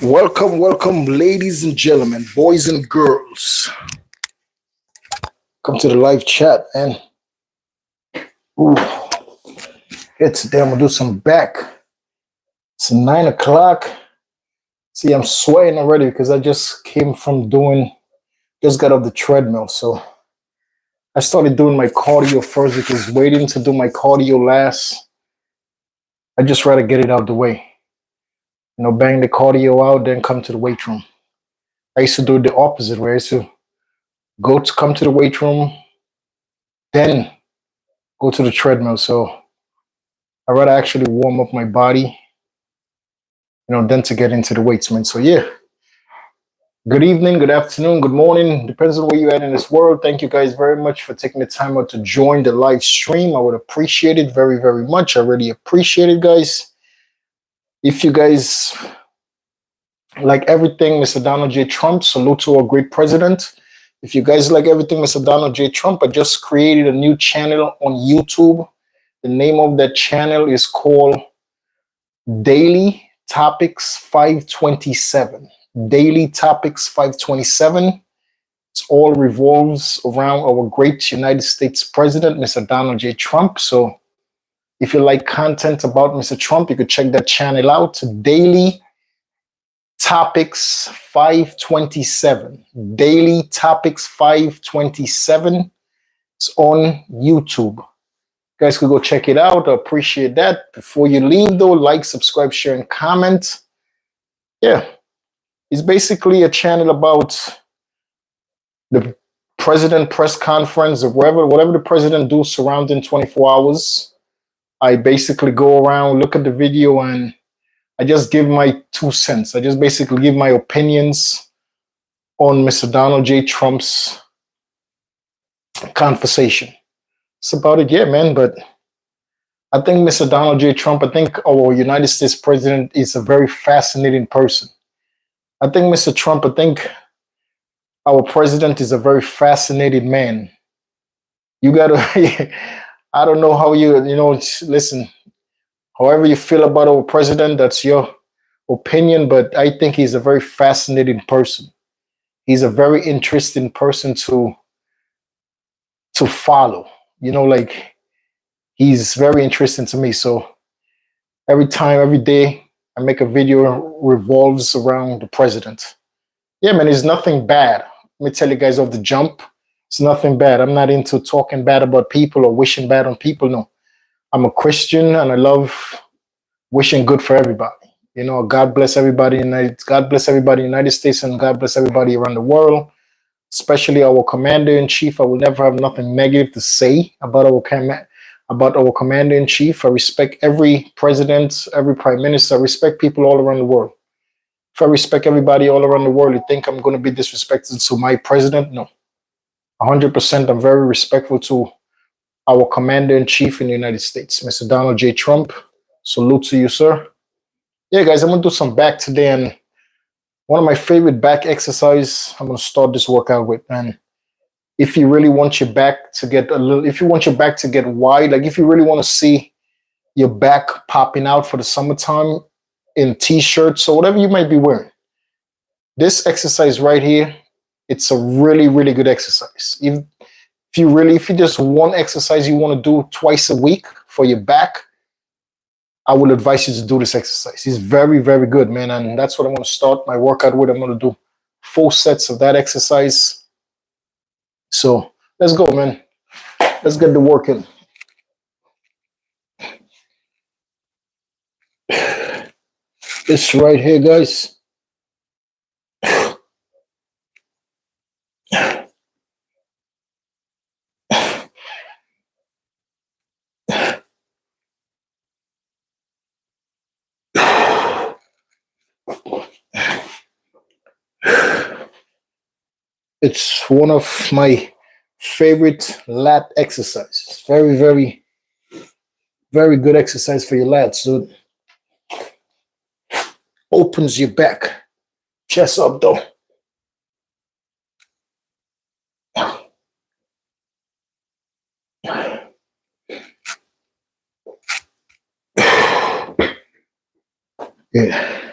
Welcome, welcome, ladies and gentlemen, boys and girls. Come to the live chat, man. Ooh, here today I'm gonna do some back. It's 9 o'clock. See, I'm sweating already because I just came from just got off the treadmill. So I started doing my cardio first because waiting to do my cardio last, I just rather get it out the way. Bang the cardio out, then come to the weight room. I used to do it the opposite way. I used to come to the weight room, then go to the treadmill. So I rather actually warm up my body, then to get into the weights, man. So yeah. Good evening, good afternoon, good morning. Depends on where you're at in this world. Thank you guys very much for taking the time out to join the live stream. I would appreciate it very, very much. I really appreciate it, guys. If you guys like everything Mr. Donald J. Trump, salute to our great president. If you guys like everything Mr. Donald J. Trump, I just created a new channel on YouTube. The name of that channel is called Daily Topics 527. Daily Topics 527. It all revolves around our great United States President, Mr. Donald J. Trump. So if you like content about Mr. Trump, you could check that channel out. Daily Topics 527. Daily Topics 527. It's on YouTube. You guys could go check it out. I appreciate that. Before you leave, though, like, subscribe, share, and comment. Yeah. It's basically a channel about the president press conference or whatever the president do surrounding 24 hours. I basically go around, look at the video, and I just give my 2 cents. I just basically give my opinions on Mr. Donald J. Trump's conversation. That's about it, yeah, man. But I think Mr. Donald J. Trump, I think our United States president is a very fascinating person. I think Mr. Trump, I think our president is a very fascinating man. You gotta, I don't know how listen, however you feel about our president, that's your opinion, but I think he's a very fascinating person. He's a very interesting person to follow. He's very interesting to me. So every day, I make a video revolves around the president. Yeah, man, it's nothing bad. Let me tell you guys off the jump. It's nothing bad. I'm not into talking bad about people or wishing bad on people. No, I'm a Christian and I love wishing good for everybody. God bless everybody God bless everybody in the United States, and God bless everybody around the world, especially our commander in chief. I will never have nothing negative to say about our commander in chief. I respect every president, every prime minister. I respect people all around the world. If I respect everybody all around the world, you think I'm going to be disrespectful to my president? No. 100%. I'm very respectful to our commander in chief in the United States, Mr. Donald J. Trump. Salute to you, sir. Yeah, guys, I'm going to do some back today, and one of my favorite back exercise I'm going to start this workout with, man. If you really want your back to get wide, like if you really want to see your back popping out for the summertime in t-shirts or whatever you might be wearing, this exercise right here, it's a really, really good exercise. If you just one exercise you want to do twice a week for your back, I would advise you to do this exercise. It's very, very good, man. And that's what I'm going to start my workout with. I'm going to do 4 sets of that exercise. So let's go, man. Let's get the work in. This right here, guys. It's one of my favorite lat exercises. Very, very, very good exercise for your lats, dude. Opens your back. Chest up, though. Yeah.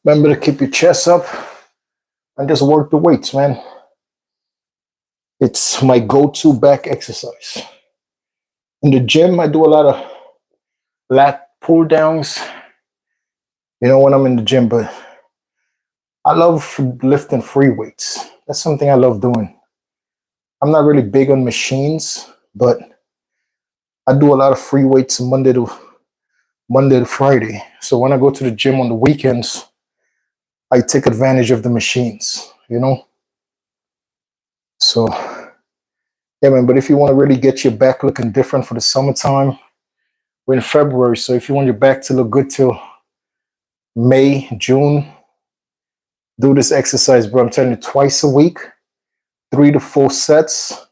Remember to keep your chest up and just work the weights, man. It's my go-to back exercise. In the gym, I do a lot of lat pull downs, when I'm in the gym, but I love lifting free weights. That's something I love doing. I'm not really big on machines, but I do a lot of free weights Monday to Friday. So when I go to the gym on the weekends, I take advantage of the machines, So, yeah, man, but if you want to really get your back looking different for the summertime, we're in February. So if you want your back to look good till May, June, do this exercise, bro. I'm telling you, twice a week, 3 to 4 sets,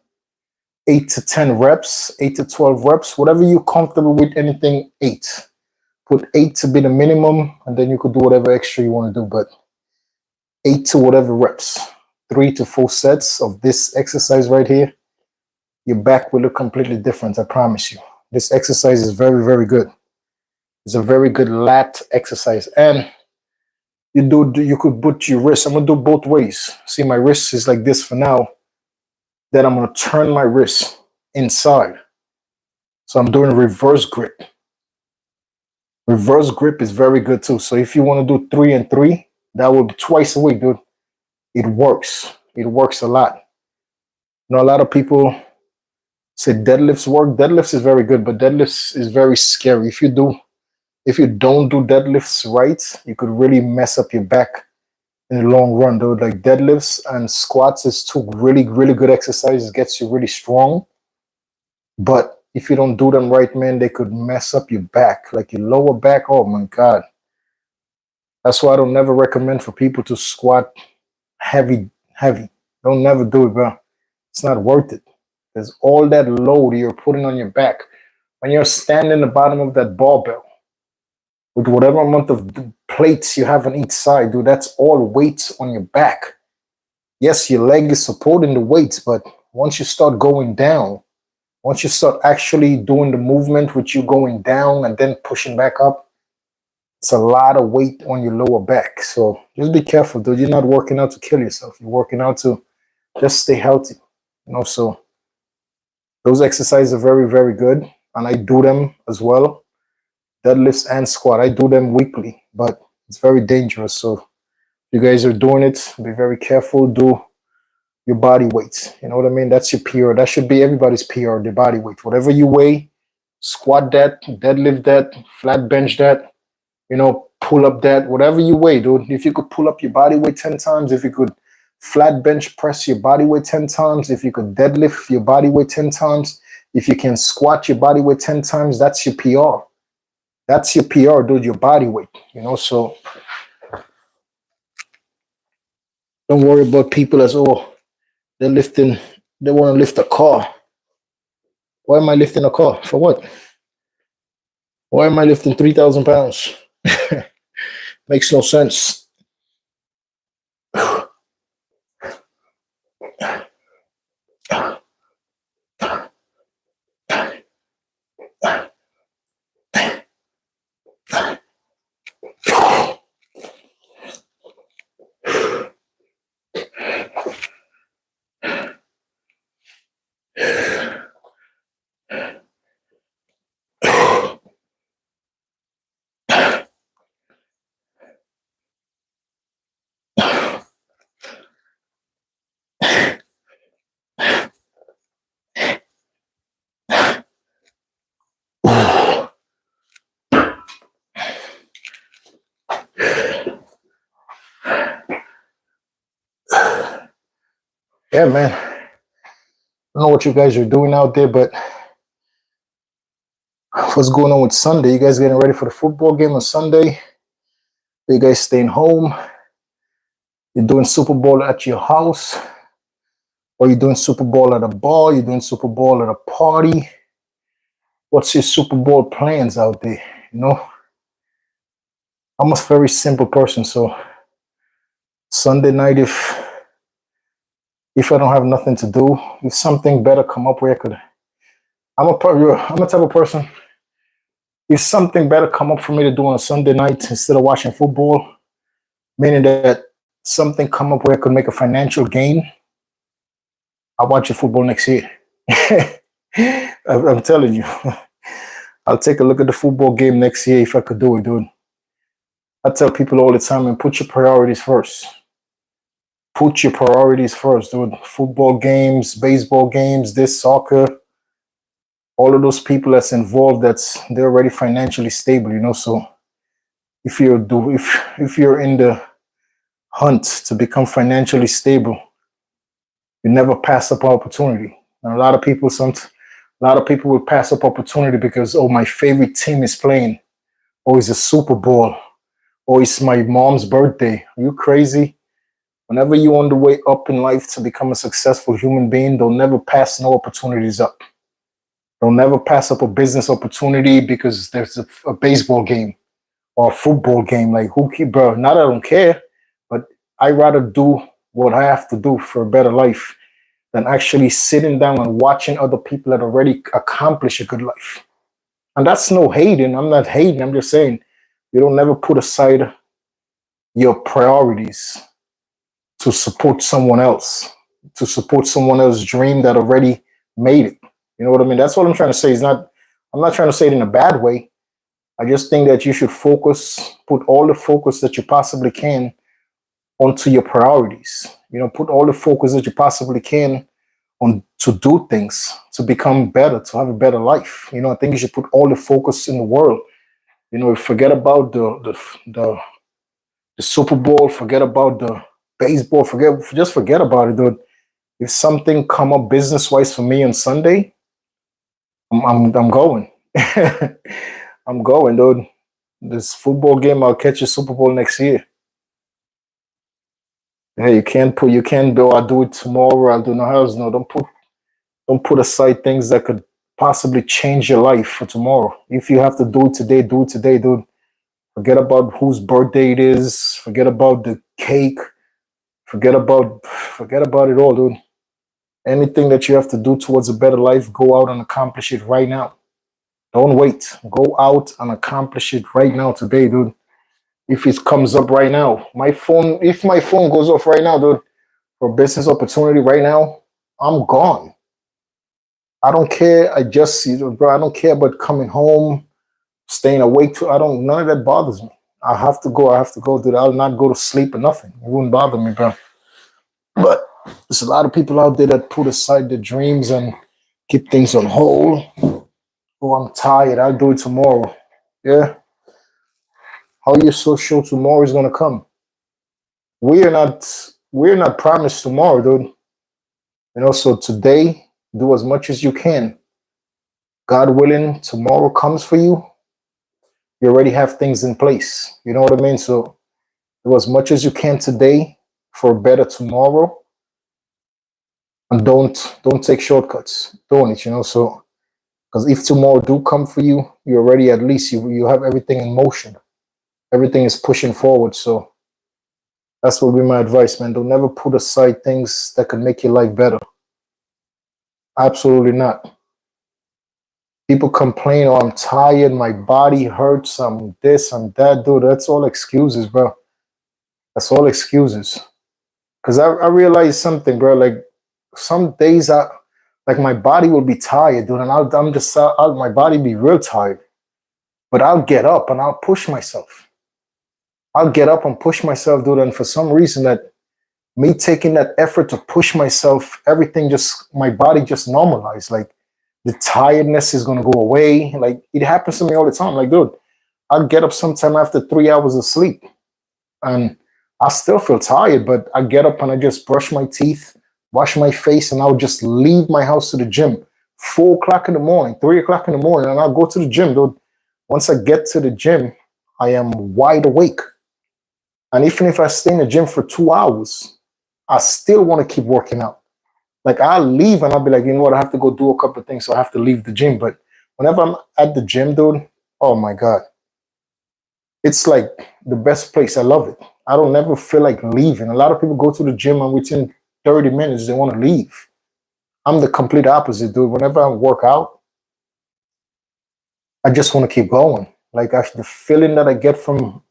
8 to 10 reps, 8 to 12 reps, whatever you're comfortable with, anything 8. Put 8 to be the minimum, and then you could do whatever extra you want to do, but 8 to whatever reps, 3 to 4 sets of this exercise right here, your back will look completely different, I promise you. This exercise is very, very good. It's a very good lat exercise. And you could put your wrist. I'm going to do both ways. See, my wrist is like this for now. Then I'm going to turn my wrist inside. So I'm doing reverse grip. Reverse grip is very good too. So if you want to do 3 and 3, that will be twice a week, dude. It works. It works a lot. A lot of people say deadlifts work. Deadlifts is very good, but deadlifts is very scary. If you don't do deadlifts right, you could really mess up your back in the long run, dude. Like deadlifts and squats is two really, really good exercises. Gets you really strong. But if you don't do them right, man, they could mess up your back. Like your lower back, oh my God. That's why I don't never recommend for people to squat heavy. Don't never do it, bro. It's not worth it. There's all that load you're putting on your back. When you're standing at the bottom of that barbell, with whatever amount of plates you have on each side, dude, that's all weights on your back. Yes, your leg is supporting the weights, but once you start going down, once you start actually doing the movement with you going down and then pushing back up, it's a lot of weight on your lower back. So just be careful, dude. You're not working out to kill yourself. You're working out to just stay healthy. So those exercises are very, very good. And I do them as well. Deadlifts and squat. I do them weekly, but it's very dangerous. So if you guys are doing it, be very careful. Do your body weight. You know what I mean? That's your PR. That should be everybody's PR, the body weight. Whatever you weigh, squat that, deadlift that, flat bench that, pull up that, whatever you weigh, dude. If you could pull up your body weight 10 times, if you could flat bench press your body weight 10 times, if you could deadlift your body weight 10 times, if you can squat your body weight 10 times, that's your PR. That's your PR, dude, your body weight, so don't worry about people as, they want to lift a car. Why am I lifting a car? For what? Why am I lifting 3,000 pounds? Makes no sense. Yeah, man. I don't know what you guys are doing out there, but what's going on with Sunday? You guys getting ready for the football game on Sunday? Are you guys staying home? You're doing Super Bowl at your house? Or you're doing Super Bowl at a bar? You're doing Super Bowl at a party? What's your Super Bowl plans out there? I'm a very simple person, so Sunday night, if I don't have nothing to do, if something better come up where I could, I'm a type of person. If something better come up for me to do on a Sunday night instead of watching football, meaning that something come up where I could make a financial gain, I'll watch the football next year. I'm telling you, I'll take a look at the football game next year if I could do it, dude. I tell people all the time, and put your priorities first. Put your priorities first, dude. Football games, baseball games, this soccer, all of those people that's involved, they're already financially stable, you know. So if you're in the hunt to become financially stable, you never pass up opportunity. And a lot of people will pass up opportunity because, oh, my favorite team is playing, or it's a Super Bowl, or it's my mom's birthday. Are you crazy? Whenever you're on the way up in life to become a successful human being, don't never pass no opportunities up. Don't never pass up a business opportunity because there's a baseball game or a football game. Like, bro? Not that I don't care, but I rather do what I have to do for a better life than actually sitting down and watching other people that already accomplish a good life. And that's no hating. I'm not hating. I'm just saying you don't never put aside your priorities to support someone else, to support someone else's dream that already made it. You know what I mean? That's what I'm trying to say. I'm not trying to say it in a bad way. I just think that you should put all the focus that you possibly can onto your priorities. You know, put all the focus that you possibly can on to do things, to become better, to have a better life. You know, I think you should put all the focus in the world. You know, forget about the Super Bowl, forget about the baseball, forget about it, dude. If something come up business wise for me on Sunday, I'm going. I'm going, dude. This football game, I'll catch a Super Bowl next year. Hey, you can't do. I'll do it tomorrow. I'll do no house. No, don't put aside things that could possibly change your life for tomorrow. If you have to do it today, dude. Forget about whose birthday it is. Forget about the cake. Forget about it all, dude. Anything that you have to do towards a better life, go out and accomplish it right now. Don't wait. Go out and accomplish it right now today, dude. If it comes up right now, if my phone goes off right now, dude, for business opportunity right now, I'm gone. I don't care. Bro, I don't care about coming home, staying awake. None of that bothers me. I have to go, dude. I'll not go to sleep or nothing. It wouldn't bother me, bro. But there's a lot of people out there that put aside their dreams and keep things on hold. Oh, I'm tired. I'll do it tomorrow. Yeah. How you so sure tomorrow is gonna come? We're not promised tomorrow, dude. You know, so today, do as much as you can. God willing, tomorrow comes for you. You already have things in place. You know what I mean? So do as much as you can today for a better tomorrow. And don't take shortcuts. Don't it, you know. So because if tomorrow do come for you, you already at least you have everything in motion. Everything is pushing forward. So that's what would be my advice, man. Don't never put aside things that can make your life better. Absolutely not. People complain, oh, I'm tired, my body hurts, I'm this, I'm that, dude. That's all excuses, bro. That's all excuses. Because I realized something, bro. Like some days like my body will be tired, dude, and my body be real tired. But I'll get up and I'll push myself. I'll get up and push myself, dude. And for some reason, that me taking that effort to push myself, my body just normalized. Like the tiredness is gonna go away. Like it happens to me all the time. Like, dude, I'll get up sometime after 3 hours of sleep, and I still feel tired, but I get up and I just brush my teeth, wash my face, and I'll just leave my house to the gym. 4 o'clock in the morning, 3 o'clock in the morning, and I'll go to the gym, dude. Once I get to the gym, I am wide awake. And even if I stay in the gym for 2 hours, I still want to keep working out. Like I'll leave and I'll be like, you know what, I have to go do a couple of things, so I have to leave the gym. But whenever I'm at the gym, dude, oh my God. It's like the best place. I love it. I don't never feel like leaving. A lot of people go to the gym and within 30 minutes, they want to leave. I'm the complete opposite, dude. Whenever I work out, I just want to keep going. Like the feeling that I get from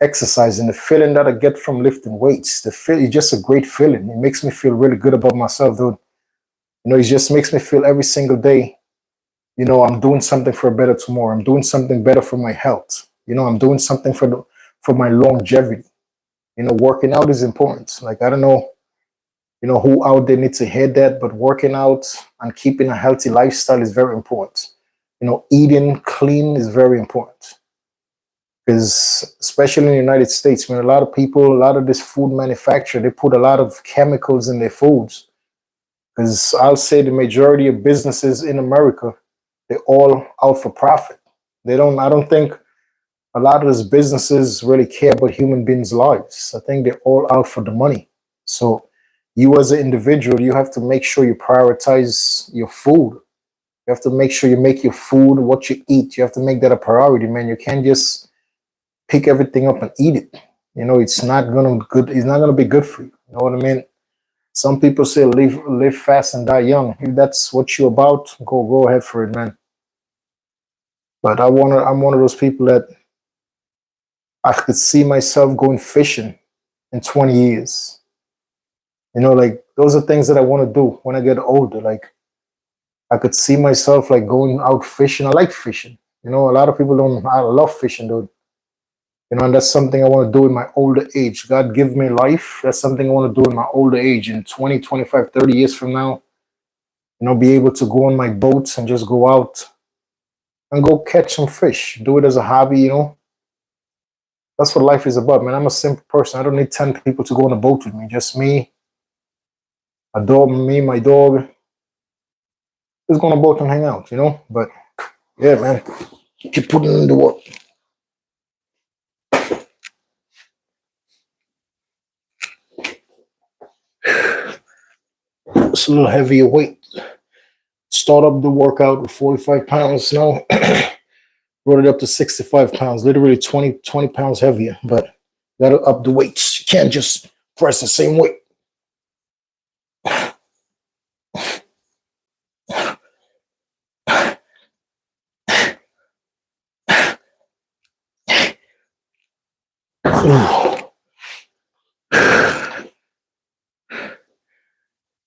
exercising, the feeling that I get from lifting weights, the feel it's just a great feeling. It makes me feel really good about myself, dude. It just makes me feel every single day, I'm doing something for a better tomorrow. I'm doing something better for my health. I'm doing something for my longevity. Working out is important. Like, I don't know, who out there needs to hear that, but working out and keeping a healthy lifestyle is very important. Eating clean is very important. Because especially in the United States, a lot of people, a lot of this food manufacturer, they put a lot of chemicals in their foods. Because I'll say the majority of businesses in America, they're all out for profit. I don't think a lot of these businesses really care about human beings' lives. I think they're all out for the money. So you as an individual, you have to make sure you prioritize your food. You have to make sure you make your food, what you eat. You have to make that a priority, man. You can't just pick everything up and eat it. It's not gonna be good for you. You know what I mean? Some people say live fast and die young. If that's what you're about, go ahead for it, man. But I'm one of those people that I could see myself going fishing in 20 years. Like, those are things that I want to do when I get older. Like, I could see myself like going out fishing. I like fishing. A lot of people don't. I love fishing, dude. And that's something I want to do in my older age. God give me life. That's something I want to do in my older age. In 20, 25, 30 years from now, be able to go on my boats and just go out and go catch some fish. Do it as a hobby. That's what life is about, man. I'm a simple person. I don't need 10 people to go on a boat with me. Just me, a dog, my dog. Just go on a boat and hang out, But yeah, man, keep putting in the work. It's a little heavier weight. Start up the workout with 45 pounds now. Brought it up to 65 pounds, literally 20 pounds heavier, but gotta up the weights. You can't just press the same weight.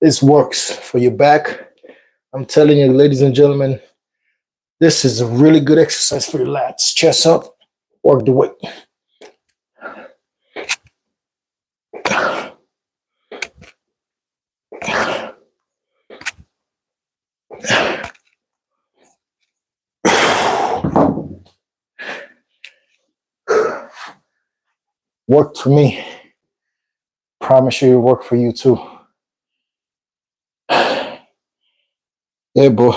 This works for your back. I'm telling you, ladies and gentlemen, this is a really good exercise for your lats. Chest up, work the weight. Worked for me. Promise you it'll work for you too. Yeah, bro.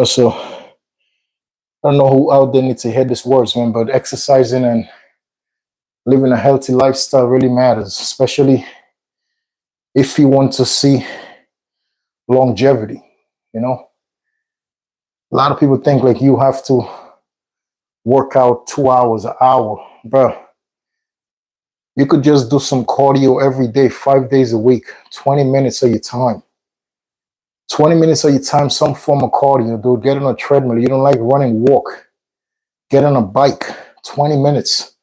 So I don't know who out there needs to hear these words, man, but exercising and living a healthy lifestyle really matters, especially if you want to see longevity. A lot of people think like you have to work out 2 hours, an hour, bro. You could just do some cardio every day, 5 days a week, 20 minutes of your time. 20 minutes of your time, some form of cardio, dude. Get on a treadmill. You don't like running, walk. Get on a bike, 20 minutes.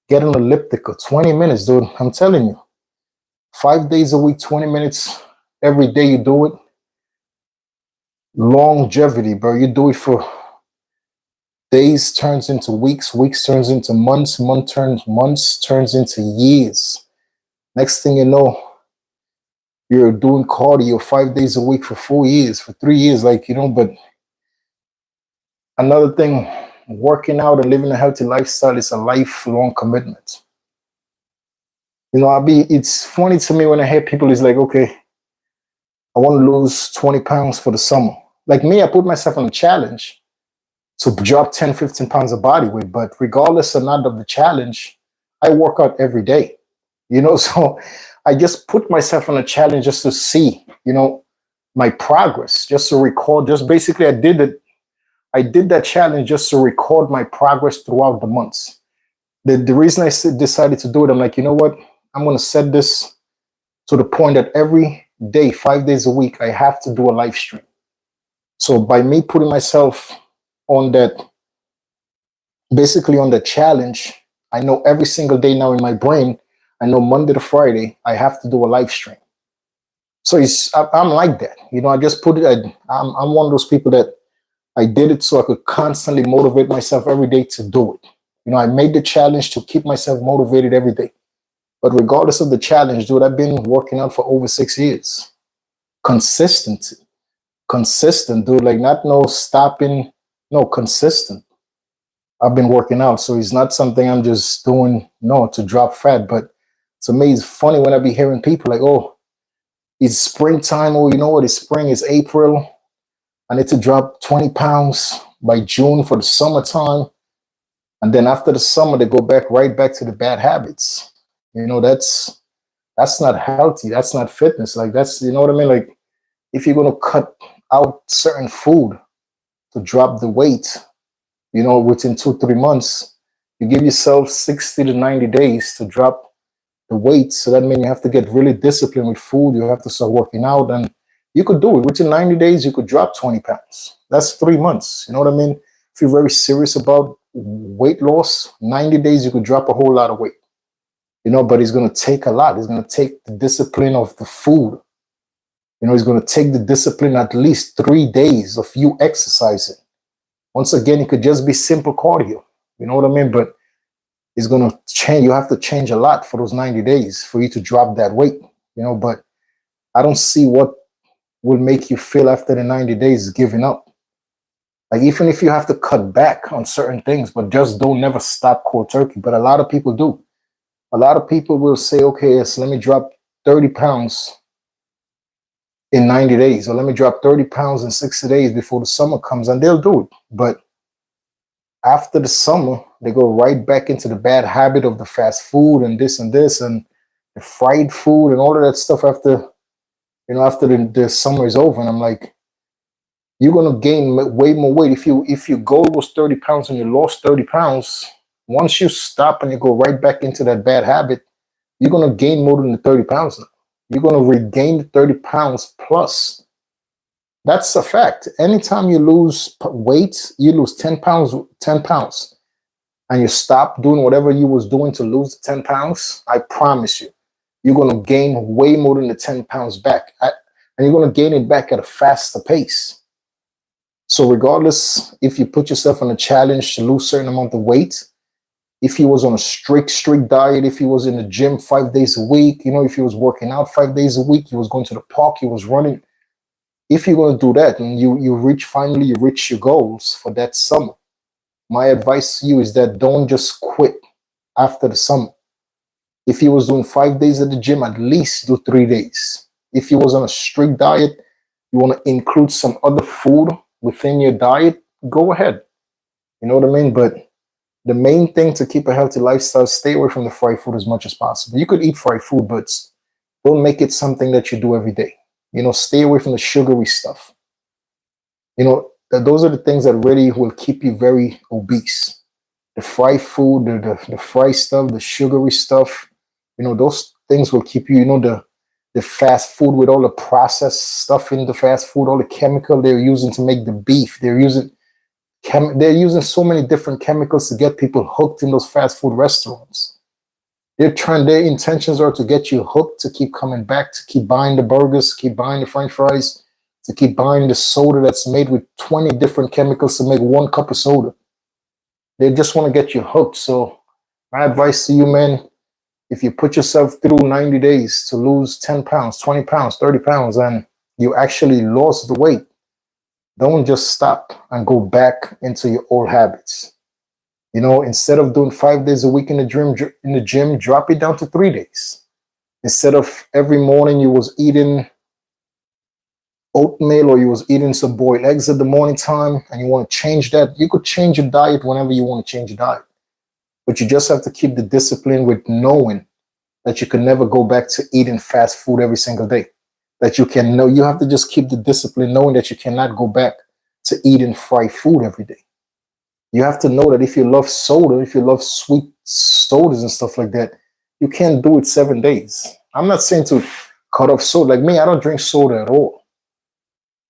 Get on elliptical, 20 minutes, dude. I'm telling you. 5 days a week, 20 minutes. Every day you do it. Longevity, bro. You do it for days turns into weeks, weeks turns into months, months turns into years. Next thing you know, you're doing cardio 5 days a week for 4 years, for 3 years, but another thing, working out and living a healthy lifestyle is a lifelong commitment. It's funny to me when I hear people is like, okay, I want to lose 20 pounds for the summer. Like me, I put myself on a challenge to drop 10, 15 pounds of body weight, but regardless or not of the challenge, I work out every day, so I just put myself on a challenge just to see, my progress, just to record, just basically I did that challenge just to record my progress throughout the months. The reason I decided to do it, I'm like, you know what? I'm going to set this to the point that every day, 5 days a week, I have to do a live stream. So by me putting myself on that, basically on the challenge, I know every single day now in my brain, I know Monday to Friday, I have to do a live stream. So I'm like that. I just put it, I'm one of those people that I did it so I could constantly motivate myself every day to do it. I made the challenge to keep myself motivated every day. But regardless of the challenge, dude, I've been working out for over 6 years. Consistency. Consistent, dude. Like not no stopping, no, consistent. I've been working out. So it's not something I'm just doing, no, to drop fat. But to me, it's funny when I be hearing people like, oh, it's springtime. Oh, you know what? It's spring, it's April. I need to drop 20 pounds by June for the summertime. And then after the summer, they go right back to the bad habits. That's not healthy. That's not fitness. Like that's, you know what I mean? Like if you're going to cut out certain food to drop the weight, within 2-3 months, you give yourself 60 to 90 days to drop the weight. So that means you have to get really disciplined with food. You have to start working out, and you could do it within 90 days. You could drop 20 pounds. That's 3 months. You know what I mean? If you're very serious about weight loss, 90 days, you could drop a whole lot of weight, but it's going to take a lot. It's going to take the discipline of the food. It's going to take the discipline at least 3 days of you exercising. Once again, it could just be simple cardio. You know what I mean? But it's going to change. You have to change a lot for those 90 days for you to drop that weight, but I don't see what will make you feel after the 90 days giving up. Like even if you have to cut back on certain things, but just don't never stop cold turkey. But a lot of people do. A lot of people will say, okay, yes, let me drop 30 pounds in 90 days, or let me drop 30 pounds in 60 days before the summer comes, and they'll do it. But after the summer, they go right back into the bad habit of the fast food and this and the fried food and all of that stuff after the summer is over. And I'm like, you're going to gain way more weight. If your goal was 30 pounds and you lost 30 pounds, once you stop and you go right back into that bad habit, you're going to gain more than the 30 pounds now. You're going to regain the 30 pounds plus. That's a fact. Anytime you lose weight, you lose 10 pounds, and you stop doing whatever you was doing to lose the 10 pounds, I promise you, you're going to gain way more than the 10 pounds back. And you're going to gain it back at a faster pace. So regardless, if you put yourself on a challenge to lose a certain amount of weight, if he was on a strict diet, if he was in the gym 5 days a week, if he was working out 5 days a week, he was going to the park, he was running. If you're going to do that and you reach your goals for that summer, my advice to you is that don't just quit after the summer. If he was doing 5 days at the gym, at least do 3 days. If he was on a strict diet, you want to include some other food within your diet, go ahead. You know what I mean? But the main thing to keep a healthy lifestyle, stay away from the fried food as much as possible. You could eat fried food, but don't make it something that you do every day. Stay away from the sugary stuff. Those are the things that really will keep you very obese. The fried food, the fried stuff, the sugary stuff, those things will keep you, the fast food with all the processed stuff in the fast food, all the chemical they're using to make the beef. They're using so many different chemicals to get people hooked in those fast food restaurants. Their intentions are to get you hooked, to keep coming back, to keep buying the burgers, to keep buying the French fries, to keep buying the soda that's made with 20 different chemicals to make 1 cup of soda. They just want to get you hooked. So my advice to you, man, if you put yourself through 90 days to lose 10 pounds, 20 pounds, 30 pounds, and you actually lost the weight, don't just stop and go back into your old habits. Instead of doing 5 days a week in the gym, drop it down to 3 days. Instead of every morning you was eating oatmeal or you was eating some boiled eggs at the morning time and you want to change that, you could change your diet whenever you want to change your diet. But you just have to keep the discipline with knowing that you can never go back to eating fast food every single day. You have to just keep the discipline knowing that you cannot go back to eating fried food every day. You have to know that if you love soda, if you love sweet sodas and stuff like that, you can't do it 7 days. I'm not saying to cut off soda. Like me, I don't drink soda at all.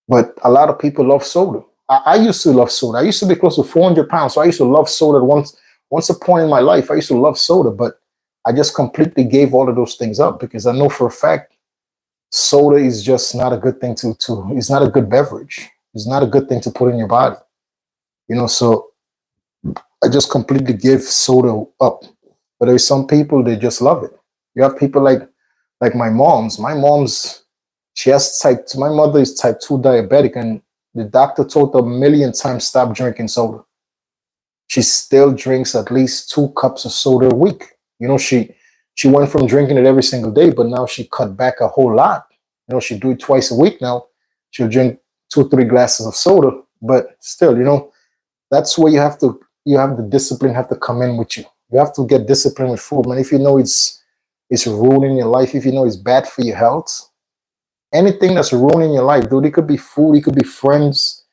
But a lot of people love soda. I used to love soda. I used to be close to 400 pounds, so I used to love soda Once upon in my life, I used to love soda, but I just completely gave all of those things up because I know for a fact soda is just not a good thing to it's not a good beverage. It's not a good thing to put in your body. So I just completely give soda up. But there's some people they just love it. You have people like my mom's. My mom's she has my mother is type 2 diabetic, and the doctor told her a million times stop drinking soda. She still drinks at least 2 cups of soda a week. She went from drinking it every single day, but now she cut back a whole lot. She do it twice a week now. She'll drink 2, 3 glasses of soda, but still, that's where you have the discipline have to come in with you. You have to get disciplined with food, man. If you know it's ruining your life, if you know it's bad for your health, anything that's ruining your life, dude, it could be food, it could be friends,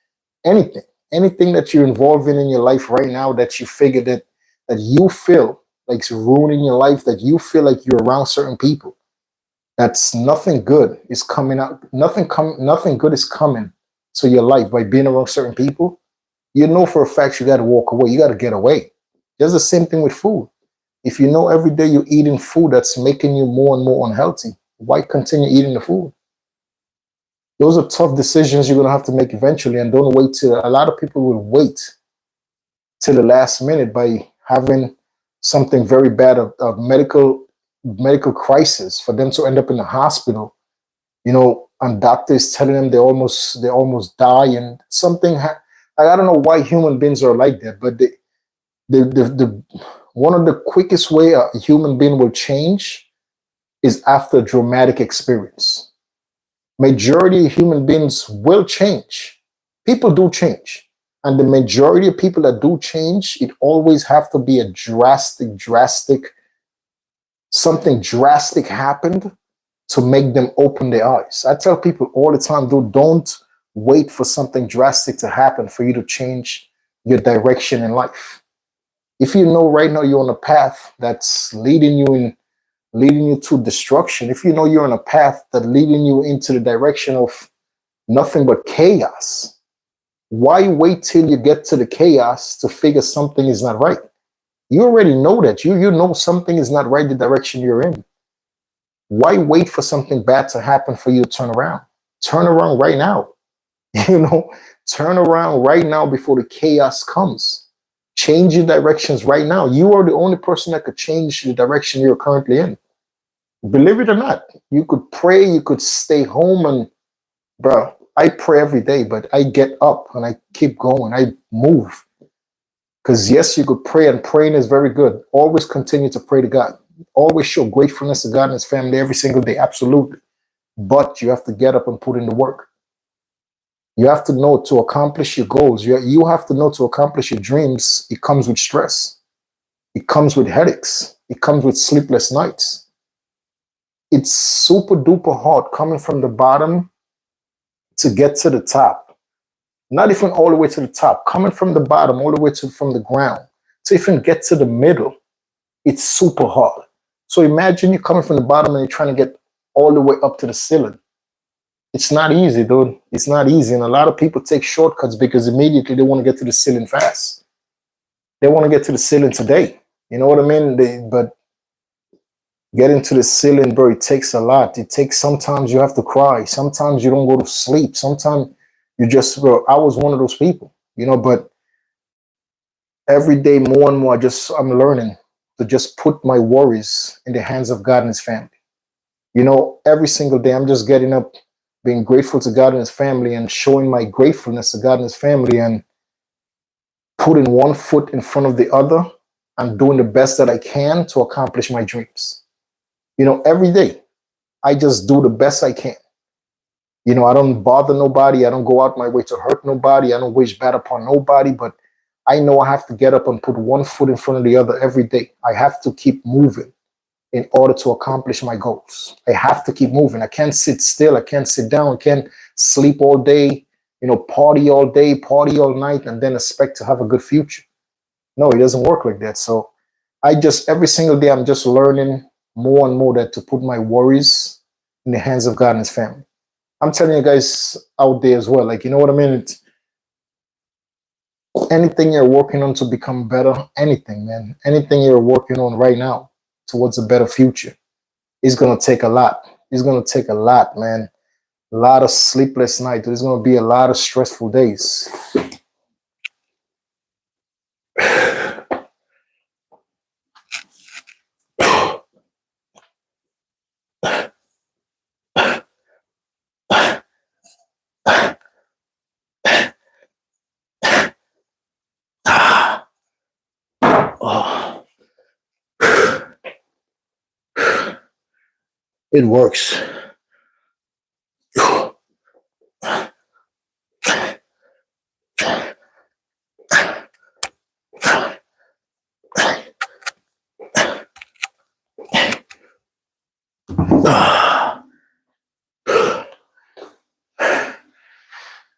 anything that you're involved in your life right now that you figure that you feel like it's ruining your life, that you feel like you're around certain people, that's nothing good is coming out, nothing good is coming to your life by being around certain people. You know for a fact you got to walk away, you got to get away. There's the same thing with food. If you know every day you're eating food that's making you more and more unhealthy, why continue eating the food? Those are tough decisions you're going to have to make eventually, and don't wait till a lot of people will wait till the last minute by having something very bad, a medical crisis, for them to end up in the hospital, and doctors telling them they almost die, and I don't know why human beings are like that, but the one of the quickest way a human being will change is after a dramatic experience. Majority of human beings will change. People do change. And the majority of people that do change, it always have to be a something drastic happened to make them open their eyes. I tell people all the time, dude, don't wait for something drastic to happen for you to change your direction in life. If you know right now you're on a path that's leading you to destruction, if you know you're on a path that leading you into the direction of nothing but chaos, why wait till you get to the chaos to figure something is not right? You already know that. You know something is not right the direction you're in. Why wait for something bad to happen for you to turn around? Turn around right now. Turn around right now before the chaos comes. Change your directions right now. You are the only person that could change the direction you're currently in. Believe it or not, you could pray, you could stay home, and bro, I pray every day, but I get up and I keep going. I move. Because yes, you could pray, and praying is very good. Always continue to pray to God. Always show gratefulness to God and his family every single day. Absolutely. But you have to get up and put in the work. You have to know to accomplish your goals. You have to know to accomplish your dreams. It comes with stress. It comes with headaches. It comes with sleepless nights. It's super duper hard coming from the bottom to get to the top. Not even all the way to the top. Coming from the bottom all the way from the ground to even get to the middle, it's super hard. So imagine you're coming from the bottom and you're trying to get all the way up to the ceiling. It's not easy, dude. It's not easy. And a lot of people take shortcuts because immediately they want to get to the ceiling fast. They want to get to the ceiling today. You know what I mean? But getting to the ceiling, bro, it takes a lot. Sometimes you have to cry. Sometimes you don't go to sleep. Sometimes you just, bro, I was one of those people, but every day more and more, I'm learning to just put my worries in the hands of God and his family. Every single day I'm just getting up, being grateful to God and his family, and showing my gratefulness to God and his family, and putting one foot in front of the other and doing the best that I can to accomplish my dreams. Every day I just do the best I can. I don't bother nobody. I don't go out my way to hurt nobody. I don't wish bad upon nobody, but I know I have to get up and put one foot in front of the other every day. I have to keep moving in order to accomplish my goals. I have to keep moving. I can't sit still. I can't sit down. I can't sleep all day, party all day, party all night, and then expect to have a good future. No, it doesn't work like that. So every single day, I'm just learning more and more that to put my worries in the hands of God and his family. I'm telling you guys out there as well, you know what I mean? anything you're working on to become better, anything, man, anything you're working on right now towards a better future, it's gonna take a lot. It's gonna take a lot, man. A lot of sleepless nights. There's gonna be a lot of stressful days. Oh, it works.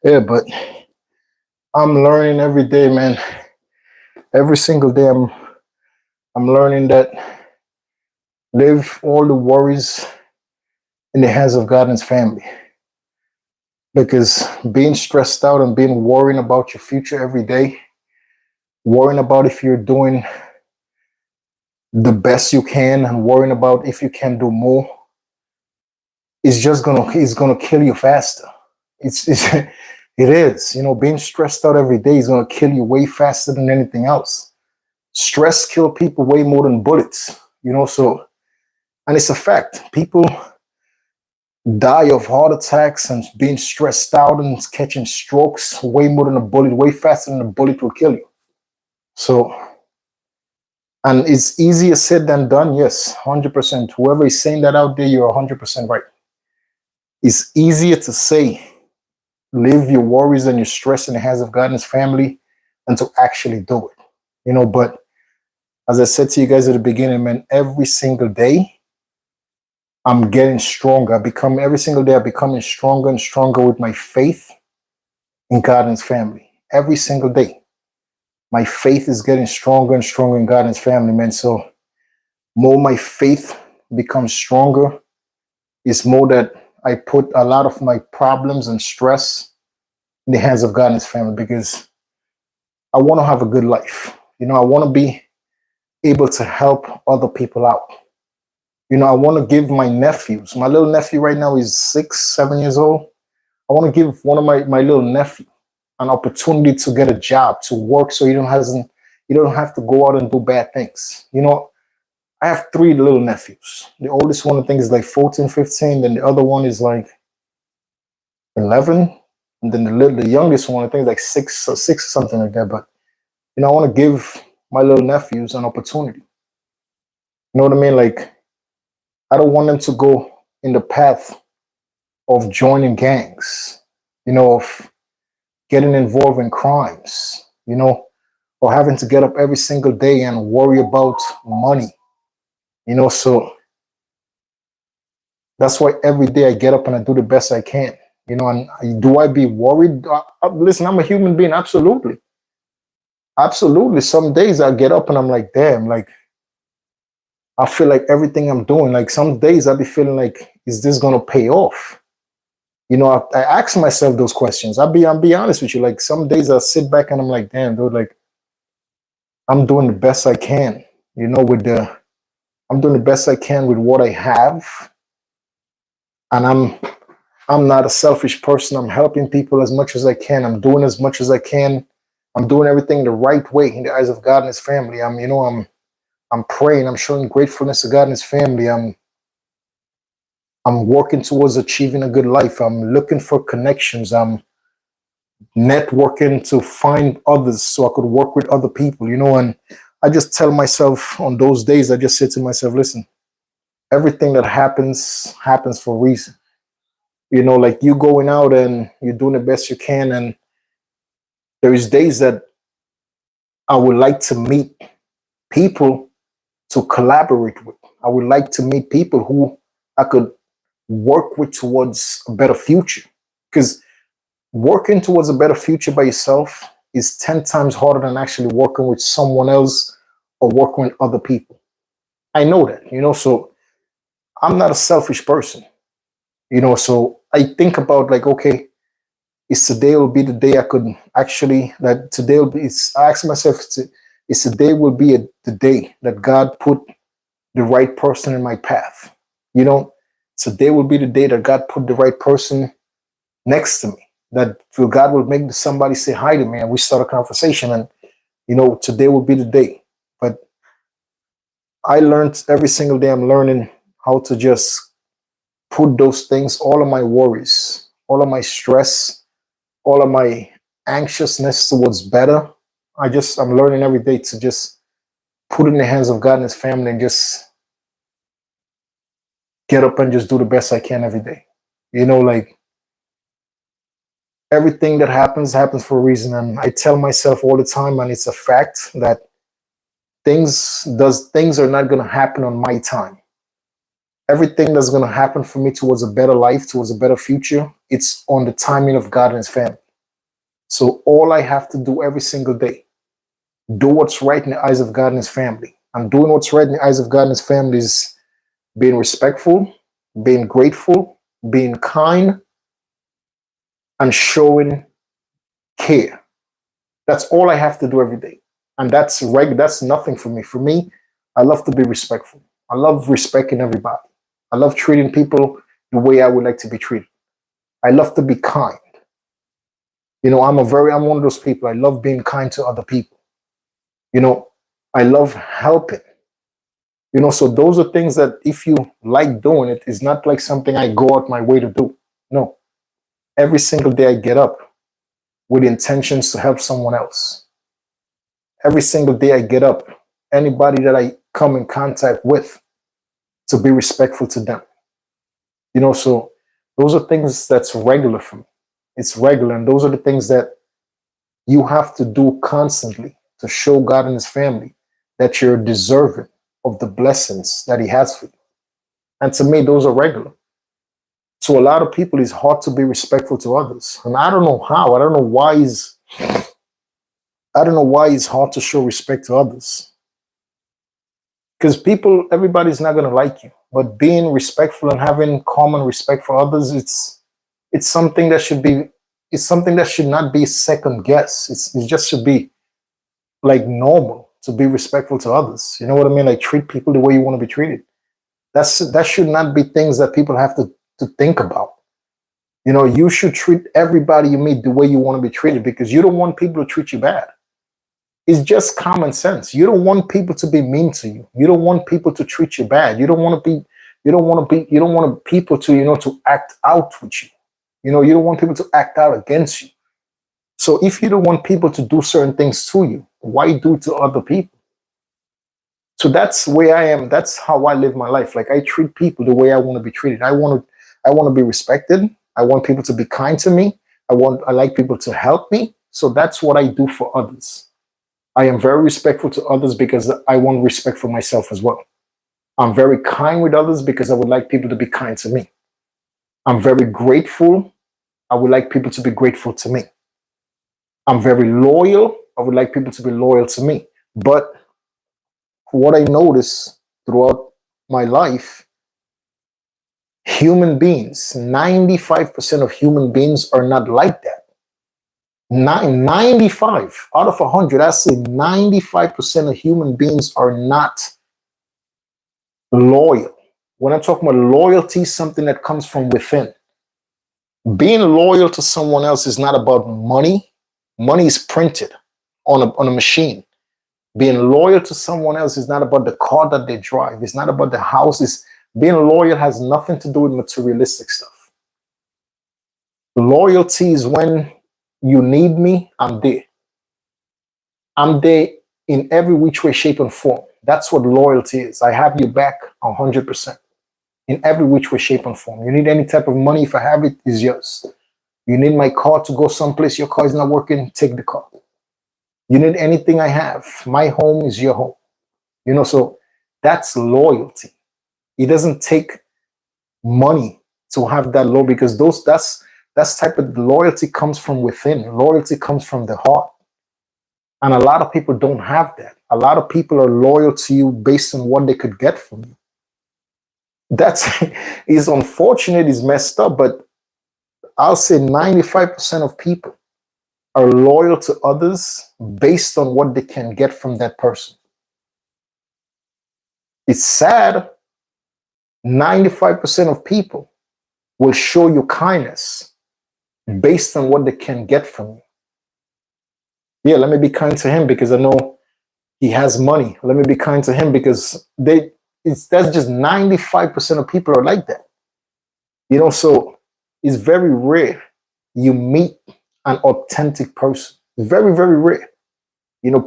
Yeah, but I'm learning every day, man. Every single day, I'm learning that leave all the worries in the hands of God and His family. Because being stressed out and being worrying about your future every day, worrying about if you're doing the best you can and worrying about if you can do more, it's gonna kill you faster. It's it is. You know, being stressed out every day is gonna kill you way faster than anything else. Stress kill people way more than bullets. You know, so and it's a fact. People die of heart attacks and being stressed out and catching strokes way more than a bullet, way faster than a bullet will kill you. So, and it's easier said than done. Yes, 100%. Whoever is saying that out there, you're 100% right. It's easier to say, leave your worries and your stress in the hands of God and His family, than to actually do it. You know, but as I said to you guys at the beginning, man, every single day, I'm getting stronger. Every single day, I'm becoming stronger and stronger with my faith in God and His family. Every single day, my faith is getting stronger and stronger in God and His family, man. So, more my faith becomes stronger, is more that I put a lot of my problems and stress in the hands of God and His family, because I want to have a good life. You know, I want to be able to help other people out. You know, I want to give my nephews, my little nephew right now is 6, 7 years old. I want to give one of my little nephew an opportunity to get a job, to work, so you don't have to go out and do bad things. You know, I have 3 little nephews. The oldest one, I think, is like 14, 15. Then the other one is like 11. And then the youngest one, I think, is like 6 or something like that. But, you know, I want to give my little nephews an opportunity. You know what I mean? Like, I don't want them to go in the path of joining gangs, you know, of getting involved in crimes, you know, or having to get up every single day and worry about money, you know. So that's why every day I get up and I do the best I can, you know. And do I be worried? Listen, I'm a human being. Absolutely. Absolutely. Some days I get up and I'm like, damn, like, I feel like everything I'm doing, like some days I'll be feeling like, is this going to pay off? You know, I ask myself those questions. I'll be honest with you. Like some days I sit back and I'm like, damn, dude, like I'm doing the best I can, you know, I'm doing the best I can with what I have. And I'm not a selfish person. I'm helping people as much as I can. I'm doing as much as I can. I'm doing everything the right way in the eyes of God and His family. I'm praying. I'm showing gratefulness to God and His family. I'm working towards achieving a good life. I'm looking for connections. I'm networking to find others so I could work with other people, you know. And I just tell myself on those days, I just say to myself, listen, everything that happens for a reason. You know, like you going out and you're doing the best you can. And there is days that I would like to meet people to collaborate with. I would like to meet people who I could work with towards a better future. Because working towards a better future by yourself is 10 times harder than actually working with someone else or working with other people. I know that, you know, so I'm not a selfish person, you know, so I think about like, okay, is today will be the day I could actually, that today will be, I ask myself, is today will be the day that God put the right person in my path. You know, today will be the day that God put the right person next to me. That God will make somebody say hi to me and we start a conversation. And, today will be the day. But I learned every single day, I'm learning how to just put those things, all of my worries, all of my stress, all of my anxiousness towards better. I'm learning every day to just put it in the hands of God and his family and just get up and just do the best I can every day. Like everything that happens for a reason. And I tell myself all the time, and it's a fact, that things are not going to happen on my time. Everything that's going to happen for me towards a better life, towards a better future, it's on the timing of God and his family. So all I have to do every single day, do what's right in the eyes of God and his family. And doing what's right in the eyes of God and his family is being respectful, being grateful, being kind, and showing care. That's all I have to do every day. And that's nothing for me. For me, I love to be respectful. I love respecting everybody. I love treating people the way I would like to be treated. I love to be kind. I'm one of those people. I love being kind to other people. I love helping. So those are things that if you like doing it, it's not like something I go out my way to do. No. Every single day I get up with intentions to help someone else. Every single day I get up, anybody that I come in contact with, to be respectful to them. So those are things that's regular for me. It's regular. And those are the things that you have to do constantly to show God and his family that you're deserving of the blessings that he has for you. And to me, those are regular. So a lot of people, it's hard to be respectful to others. And I don't know how. I don't know why it's hard to show respect to others. Because everybody's not going to like you. But being respectful and having common respect for others, it's something that should not be second guess. It just should be like normal to be respectful to others. You know what I mean? Like treat people the way you want to be treated. That should not be things that people have to think about. You should treat everybody you meet the way you want to be treated, because you don't want people to treat you bad. It's just common sense. You don't want people to be mean to you. You don't want people to treat you bad. You don't want people to, to act out with you. You don't want people to act out against you. So if you don't want people to do certain things to you, why do it to other people? So that's where I am. That's how I live my life. Like I treat people the way I want to be treated. I want to be respected. I want people to be kind to me. I like people to help me. So that's what I do for others. I am very respectful to others because I want respect for myself as well. I'm very kind with others because I would like people to be kind to me. I'm very grateful. I would like people to be grateful to me. I'm very loyal. I would like people to be loyal to me. But what I notice throughout my life, human beings, 95% of human beings are not like that. 95 out of 100, I say 95% of human beings are not loyal. When I'm talking about loyalty, something that comes from within. Being loyal to someone else is not about money. Money is printed on a machine. Being loyal to someone else is not about the car that they drive. It's not about the houses. Being loyal has nothing to do with materialistic stuff. Loyalty is when you need me, I'm there. I'm there in every which way, shape, and form. That's what loyalty is. I have you back 100%. In every which way, shape, and form. You need any type of money, if I have it, it's yours. You need my car to go someplace, your car is not working, take the car. You need anything I have, my home is your home. So that's loyalty. It doesn't take money to have that low, because that's type of loyalty comes from within. Loyalty comes from the heart. And a lot of people don't have that. A lot of people are loyal to you based on what they could get from you. That's is unfortunate, is messed up, but I'll say 95% of people are loyal to others based on what they can get from that person. It's sad. 95% of people will show you kindness based on what they can get from you. Yeah, let me be kind to him because I know he has money. Let me be kind to him because that's just 95% of people are like that. So it's very rare you meet an authentic person. It's very, very rare.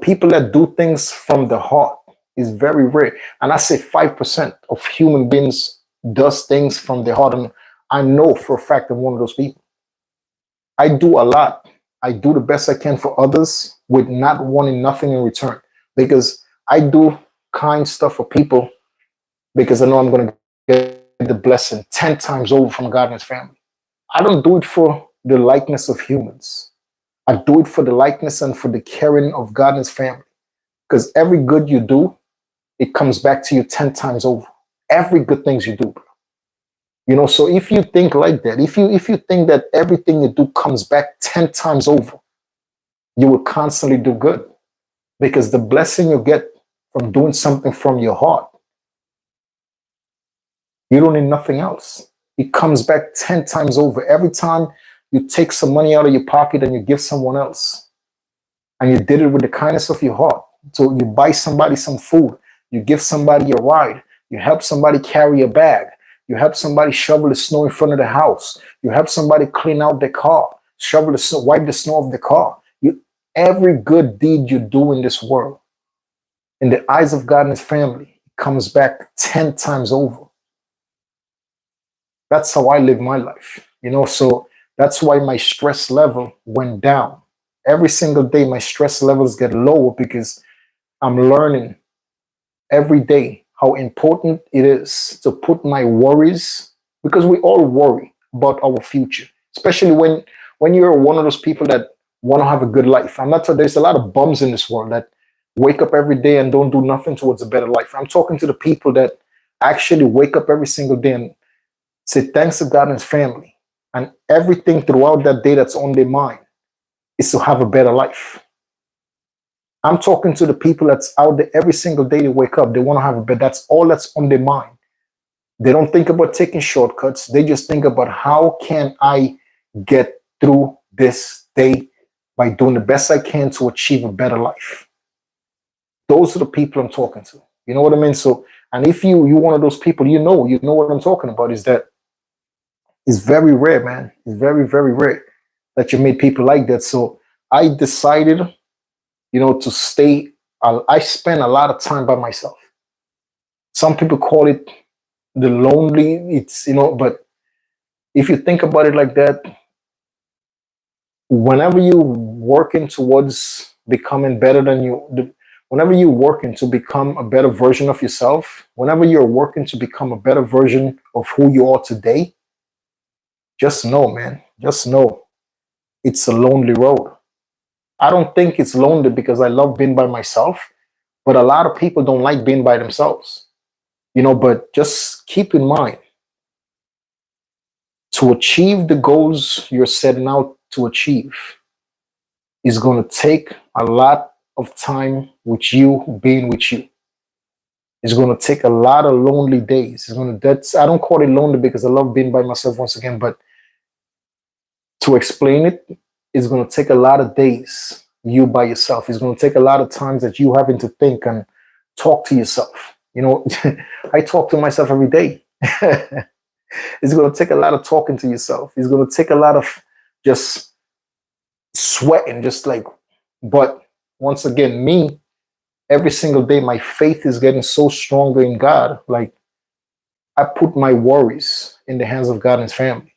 People that do things from the heart is very rare. And I say 5% of human beings does things from the heart. And I know for a fact I'm one of those people. I do a lot. I do the best I can for others with not wanting nothing in return because I do kind stuff for people because I know I'm going to get the blessing 10 times over from God and his family. I don't do it for the likeness of humans. I do it for the likeness and for the caring of God and his family. Because every good you do, it comes back to you 10 times over. Every good things you do, bro. So if you think like that, if you think that everything you do comes back 10 times over, you will constantly do good. Because the blessing you get from doing something from your heart, you don't need nothing else. It comes back 10 times over. Every time you take some money out of your pocket and you give someone else, and you did it with the kindness of your heart. So you buy somebody some food, you give somebody a ride, you help somebody carry a bag, you help somebody shovel the snow in front of the house, you help somebody clean out their car, shovel the snow, wipe the snow off the car. Every good deed you do in this world, in the eyes of God and his family, comes back 10 times over. That's how I live my life. So that's why my stress level went down. Every single day, my stress levels get lower because I'm learning every day how important it is to put my worries, because we all worry about our future, especially when you're one of those people that want to have a good life. I'm not. There's a lot of bums in this world that wake up every day and don't do nothing towards a better life. I'm talking to the people that actually wake up every single day and say thanks to God and his family, and everything throughout that day that's on their mind is to have a better life. I'm talking to the people that's out there every single day they wake up. They want to have a better. That's all that's on their mind. They don't think about taking shortcuts. They just think about how can I get through this day by doing the best I can to achieve a better life. Those are the people I'm talking to. You know what I mean? So, and if you one of those people, you know what I'm talking about, is that it's very rare, man. It's very, very rare that you meet people like that. So I decided, to stay. I spend a lot of time by myself. Some people call it the lonely. But if you think about it like that, whenever you working towards becoming better than whenever you're working to become a better version of yourself, whenever you're working to become a better version of who you are today, just know, man, just know it's a lonely road. I don't think it's lonely because I love being by myself, but a lot of people don't like being by themselves. But just keep in mind, to achieve the goals you're setting out to achieve is going to take a lot of time with you being with you. It's going to take a lot of lonely days. I don't call it lonely because I love being by myself once again, but to explain it, it's going to take a lot of days you by yourself. It's going to take a lot of times that you having to think and talk to yourself. I talk to myself every day. It's going to take a lot of talking to yourself. It's going to take a lot of just sweating, but once again, every single day, my faith is getting so stronger in God. Like, I put my worries in the hands of God and his family.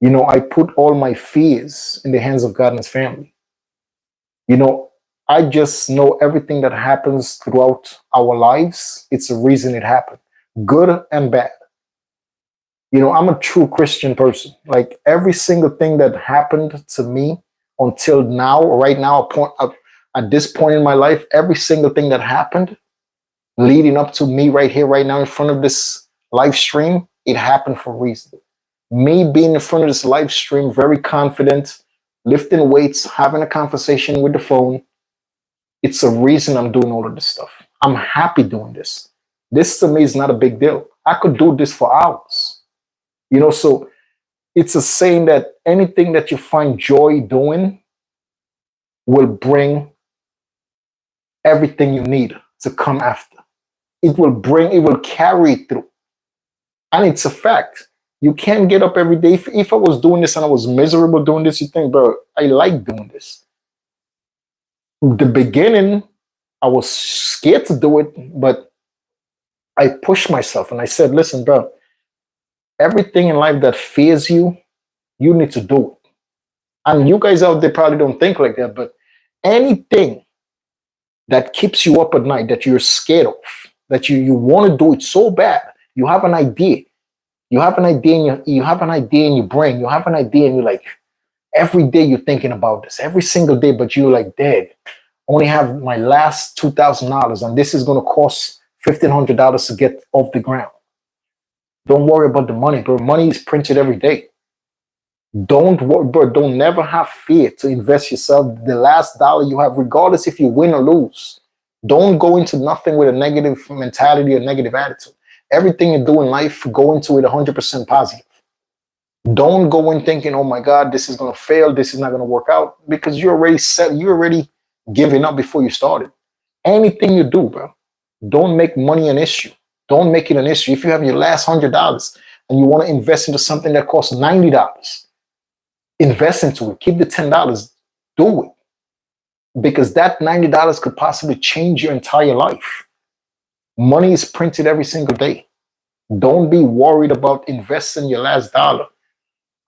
I put all my fears in the hands of God and his family. I just know everything that happens throughout our lives, it's a reason it happened, good and bad. I'm a true Christian person. Like, every single thing that happened to me until now, right now, at this point in my life, every single thing that happened leading up to me right here, right now, in front of this live stream, it happened for a reason. Me being in front of this live stream, very confident, lifting weights, having a conversation with the phone. It's a reason I'm doing all of this stuff. I'm happy doing this. This to me is not a big deal. I could do this for hours. So it's a saying that anything that you find joy doing will bring everything you need to come after. It will carry it through. And it's a fact. You can't get up every day. If I was doing this and I was miserable doing this, you think, bro, I like doing this. The beginning, I was scared to do it, but I pushed myself and I said, listen, bro, everything in life that fears you, you need to do it. And you guys out there probably don't think like that, but anything that keeps you up at night, that you're scared of, that you want to do it so bad, you have an idea. You have an idea in your brain. You have an idea and you're like, every day you're thinking about this, every single day, but you're like, Dad, only have my last $2,000 and this is going to cost $1,500 to get off the ground. Don't worry about the money, bro. Money is printed every day. Don't worry, bro. Don't never have fear to invest yourself. The last dollar you have, regardless if you win or lose. Don't go into nothing with a negative mentality or negative attitude. Everything you do in life, go into it 100% positive. Don't go in thinking, oh my God, this is going to fail. This is not going to work out, because you're already set. You're already giving up before you started. Anything you do, bro, don't make money an issue. Don't make it an issue. If you have your last $100 and you want to invest into something that costs $90, invest into it. Keep the $10. Do it. Because that $90 could possibly change your entire life. Money is printed every single day. Don't be worried about investing your last dollar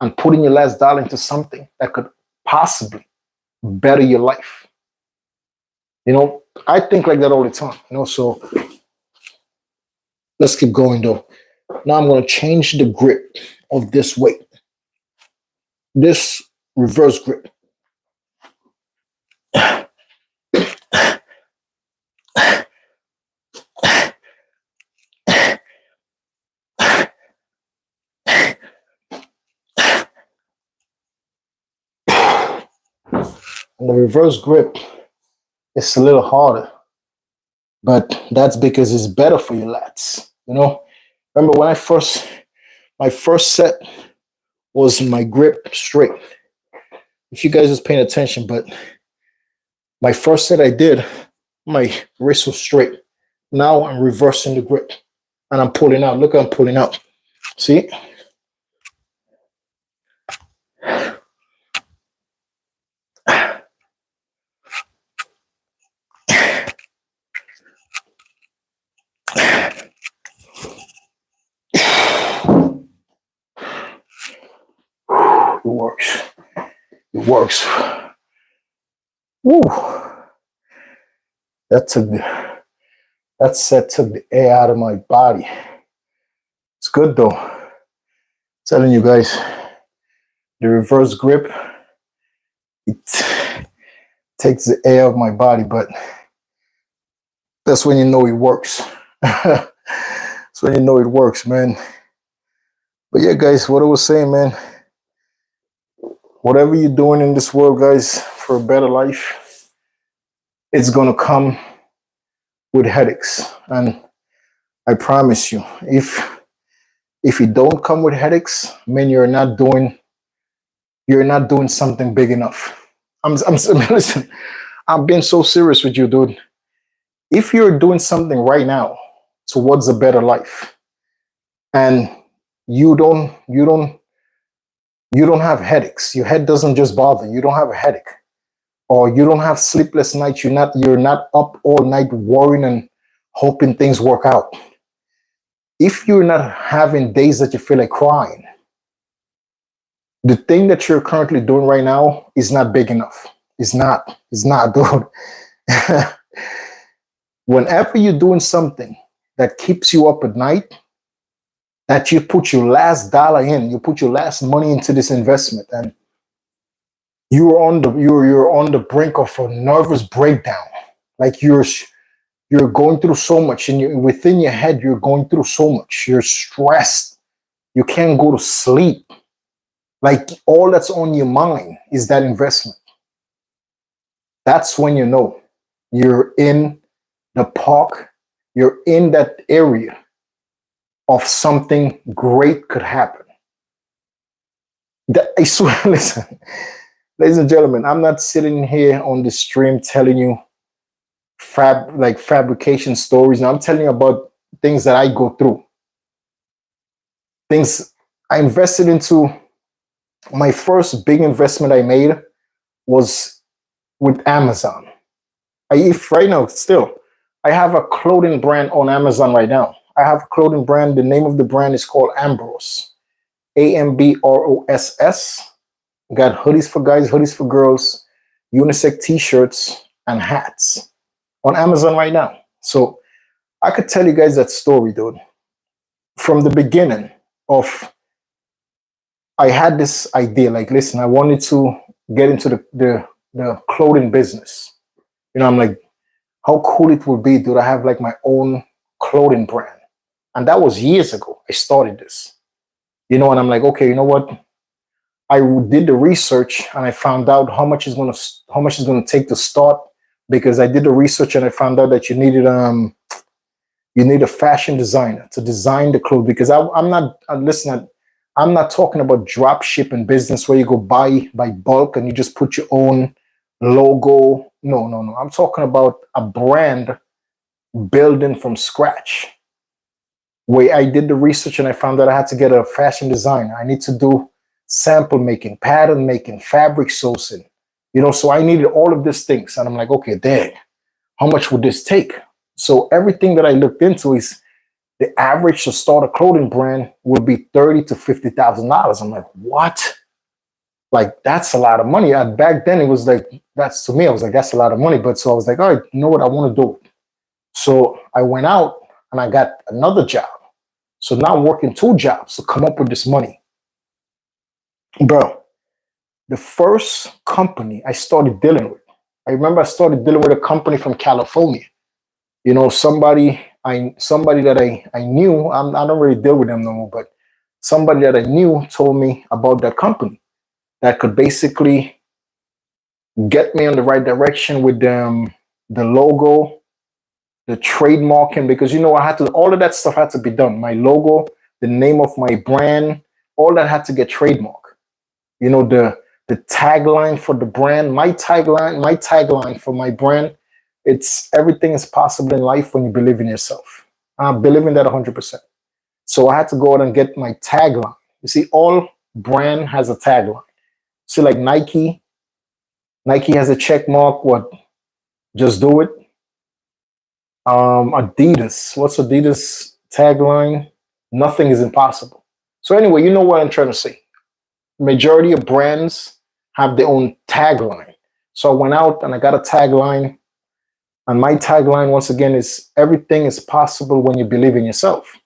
and putting your last dollar into something that could possibly better your life. I think like that all the time. So let's keep going though. Now I'm going to change the grip of this weight. This reverse grip. And the reverse grip is a little harder, but that's because it's better for your lats. Remember when my first set was my grip straight. If you guys was paying attention, but my first set I did, my wrist was straight. Now I'm reversing the grip and I'm pulling out. Look, I'm pulling out. See? It works. It works. Woo. That set took the air out of my body. It's good though. I'm telling you guys, the reverse grip, it takes the air out of my body, but that's when you know it works. That's when you know it works, man. But yeah, guys, what I was saying, man, whatever you're doing in this world, guys, for a better life, it's going to come with headaches. And I promise you, if it don't come with headaches, man, you're not doing something big enough. Listen, I'm being so serious with you, dude. If you're doing something right now towards a better life and you don't have headaches, your head doesn't just bother you, don't have a headache, or you don't have sleepless nights, you're not up all night worrying and hoping things work out. If you're not having days that you feel like crying, the thing that you're currently doing right now is not big enough. It's not, dude. Whenever you're doing something that keeps you up at night, that you put your last dollar in, you put your last money into this investment, and you're on the brink of a nervous breakdown. Like you're going through so much, and within your head, you're going through so much. You're stressed. You can't go to sleep. Like all that's on your mind is that investment. That's when you know you're in the park, you're in that area of something great could happen. I swear, listen, ladies and gentlemen, I'm not sitting here on the stream telling you fabrication stories. Now I'm telling you about things that I go through. Things I invested into. My first big investment I made was with Amazon. If right now still, I have a clothing brand on Amazon right now. I have a clothing brand. The name of the brand is called Ambrose. Ambross. Got hoodies for guys, hoodies for girls, unisex t-shirts, and hats on Amazon right now. So I could tell you guys that story, dude. From the beginning of, I had this idea, like, listen, I wanted to get into the clothing business. You know, I'm like, how cool it would be, dude, I have like my own clothing brand. And that was years ago. I started this. You know, and I'm like, okay, you know what? I did the research and I found out how much is gonna take to start, because I did the research and I found out that you need a fashion designer to design the clothes. Because I'm not listen, I'm not talking about drop shipping business where you go buy by bulk and you just put your own logo. No. I'm talking about a brand building from scratch, where I did the research and I found that I had to get a fashion designer. I need to do sample making, pattern making, fabric sourcing, you know, so I needed all of these things. And I'm like, okay, dang, how much would this take? So everything that I looked into is the average to start a clothing brand would be $30,000 to $50,000. I'm like, what? Like, that's a lot of money. Back then it was like, that's to me, I was like, that's a lot of money. But so I was like, all right, you know what, I want to do. So I went out and I got another job. So now I'm working 2 jobs to come up with this money. Bro, the first company I started dealing with, I remember I started dealing with a company from California. You know, somebody that I knew, I don't really deal with them no more, but somebody that I knew told me about that company that could basically get me on the right direction with the logo, the trademarking, because you know all of that stuff had to be done. My logo, the name of my brand, all that had to get trademarked. You know, the tagline for the brand, my tagline for my brand, it's everything is possible in life when you believe in yourself. I believe in that 100%. So I had to go out and get my tagline. You see, all brand has a tagline. See, like Nike has a check mark. What? Just do it. Adidas. What's Adidas tagline? Nothing is impossible. So anyway, you know what I'm trying to say. Majority of brands have their own tagline. So I went out and I got a tagline. And my tagline, once again, is everything is possible when you believe in yourself.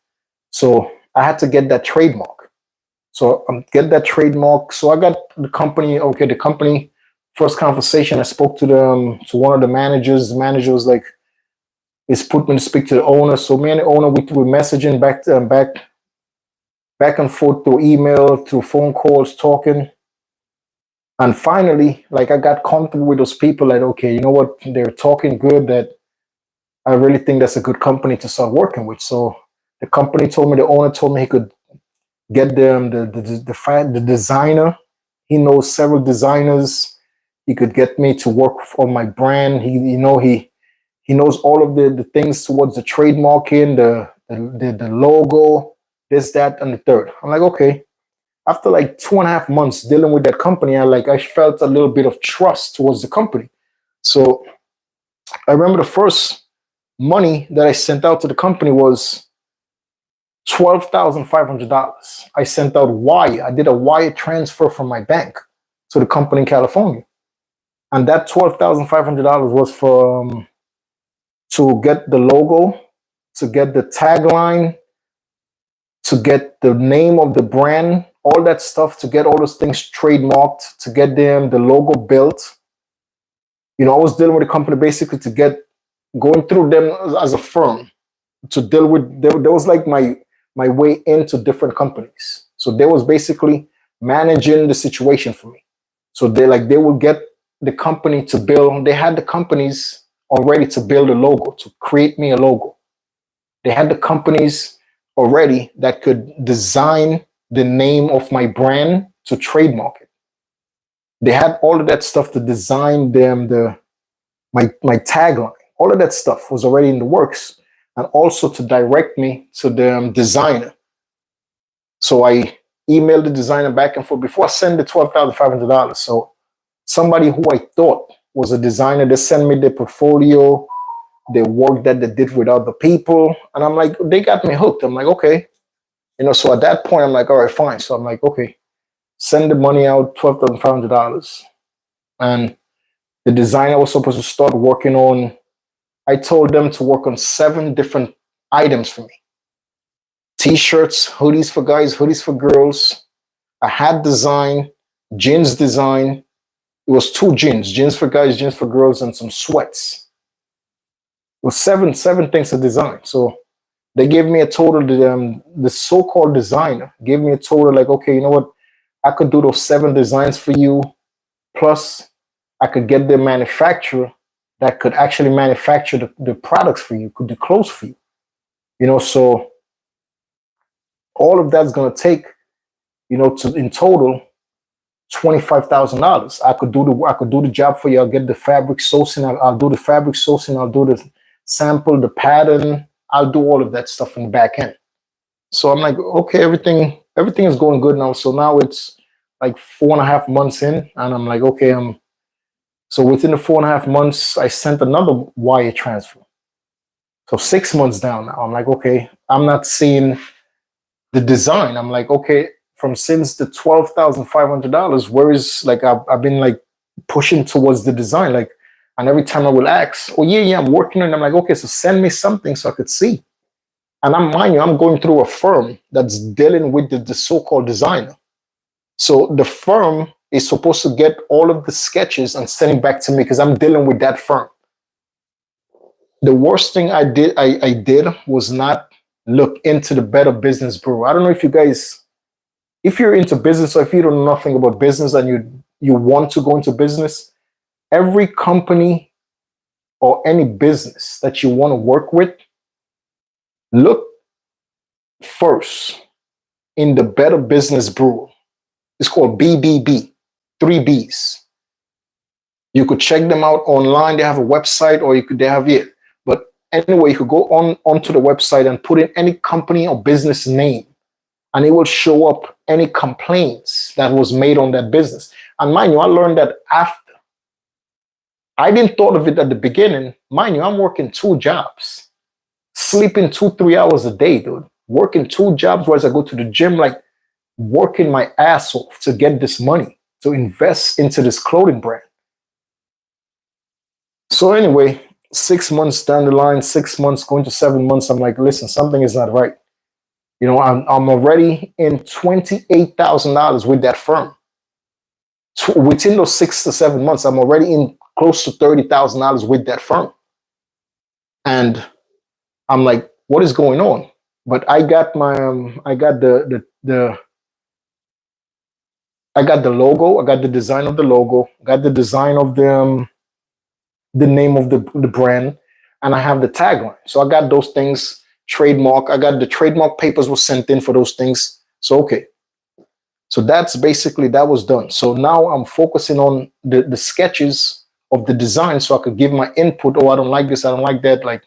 So I had to get that trademark. So get that trademark. So I got the company. Okay, the company. First conversation, I spoke to to one of the managers. The manager was like, "It's put me to speak to the owner." So me and the owner, we were messaging back and forth through email, through phone calls, talking. And finally, like, I got comfortable with those people. Like, okay, you know what? They're talking good. That I really think that's a good company to start working with. So the company told me, the owner told me he could get them the designer. He knows several designers. He could get me to work on my brand. He knows all of the things towards the trademarking, the logo, this, that, and the third. I'm like, okay. After like 2.5 months dealing with that company, I felt a little bit of trust towards the company. So I remember the first money that I sent out to the company was $12,500. I sent out wire. I did a wire transfer from my bank to the company in California. And that $12,500 was for to get the logo, to get the tagline, to get the name of the brand, all that stuff, to get all those things trademarked, to get them the logo built. You know, I was dealing with a company basically going through them as a firm to deal with. There was like my my way into different companies. So they was basically managing the situation for me. So they would get the company to build. They had the companies already to build a logo, to create me a logo. They had the companies already that could design the name of my brand to trademark it. They had all of that stuff to design them my tagline. All of that stuff was already in the works, and also to direct me to the designer. So I emailed the designer back and forth before I sent the $12,500. So somebody who I thought was a designer, they sent me their portfolio, the work that they did with other people, and I'm like, they got me hooked. I'm like, okay, So at that point, I'm like, all right, fine. So I'm like, okay, send the money out, $12,500, and the designer was supposed to start working on. I told them to work on 7 different items for me: t-shirts, hoodies for guys, hoodies for girls, a hat design, jeans design. It was 2 jeans for guys, jeans for girls, and some sweats. It was seven things to design. So they gave me a total. The so-called designer gave me a total like, okay, you know what? I could do those 7 designs for you. Plus, I could get the manufacturer that could actually manufacture the products for you, could do clothes for you. So all of that's gonna take, to in total $25,000. I could do the job for you. I'll get the fabric sourcing. I'll do the fabric sourcing. I'll do the sample, the pattern. I'll do all of that stuff in the back end. So I'm like, okay, everything is going good now. So now it's like 4.5 months in, and I'm like, okay, so within the 4.5 months, I sent another wire transfer. So 6 months down now, I'm like, okay, I'm not seeing the design. I'm like, okay, from since the $12,500, where is, like, I've been like pushing towards the design, like, and every time I will ask, oh yeah, I'm working on it. I'm like, okay, so send me something so I could see. And mind you, I'm going through a firm that's dealing with the so-called designer. So the firm is supposed to get all of the sketches and send it back to me because I'm dealing with that firm. The worst thing I did was not look into the Better Business Bureau. I don't know if you guys, if you're into business or if you don't know nothing about business and you want to go into business, every company or any business that you want to work with, look first in the Better Business Bureau. It's called BBB, 3 Bs. You could check them out online. They have a website, or they have it. But anyway, you could go onto the website and put in any company or business name, and it will show up any complaints that was made on that business. And mind you, I learned that after. I didn't thought of it at the beginning. Mind you, I'm working 2 jobs, sleeping 2-3 hours a day, dude. Working 2 jobs, whereas I go to the gym, like working my ass off to get this money to invest into this clothing brand. So anyway, 6 months down the line, 6 months going to 7 months, I'm like, listen, something is not right. I'm already in $28,000 with that firm. Within those 6 to 7 months, I'm already in close to $30,000 with that firm. And I'm like, what is going on? But I got my I got the logo, I got the design of the logo, got the design of the name of the brand, and I have the tagline. So I got those things trademark. I got the trademark papers were sent in for those things. So okay. So that's basically, that was done. So now I'm focusing on the sketches of the design so I could give my input. Oh, I don't like this, I don't like that. Like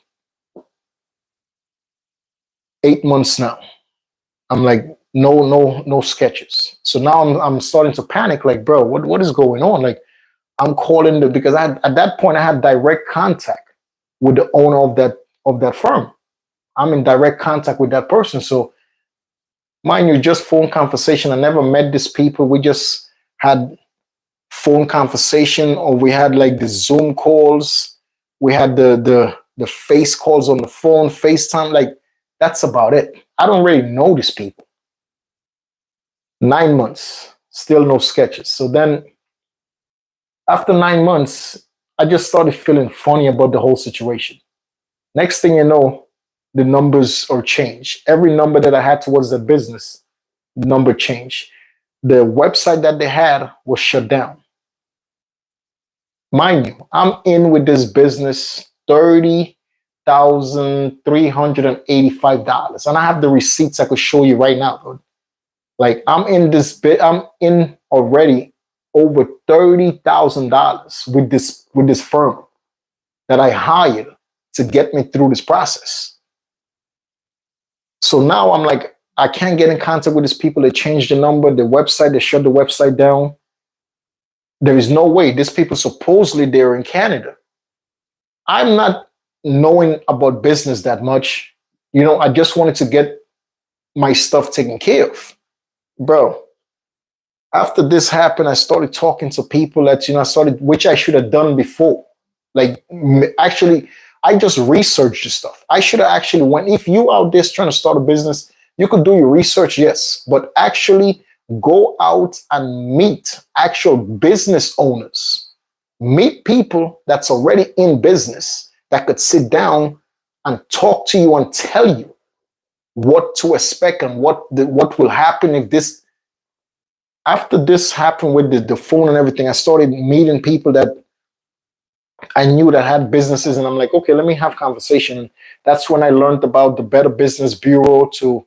8 months now. I'm like, no sketches. So now I'm starting to panic, like, bro, what is going on? Like, I'm calling because at that point I had direct contact with the owner of that firm. I'm in direct contact with that person. So mind you, just phone conversation. I never met these people. We just had phone conversation, or we had like the Zoom calls. We had the face calls on the phone, FaceTime. Like, that's about it. I don't really know these people. 9 months, still no sketches. So then after 9 months, I just started feeling funny about the whole situation. Next thing you know, the numbers are changed. Every number that I had towards the business, number changed. The website that they had was shut down. Mind you, I'm in with this business $30,385, and I have the receipts I could show you right now. Dude. Like I'm in this bit, I'm in already over $30,000 with this firm that I hired to get me through this process. So now I'm like, I can't get in contact with these people. They changed the number, the website, they shut the website down. There is no way. These people supposedly they're in Canada. I'm not knowing about business that much. I just wanted to get my stuff taken care of. Bro, after this happened, I started talking to people that, which I should have done before. Like, actually, I just researched the stuff. I should have actually went, if you out there trying to start a business, you could do your research, yes, but actually go out and meet actual business owners. Meet people that's already in business that could sit down and talk to you and tell you what to expect and what will happen if this. After this happened with the phone and everything, I started meeting people that I knew that had businesses, and I'm like, okay, let me have conversation. That's when I learned about the Better Business Bureau, to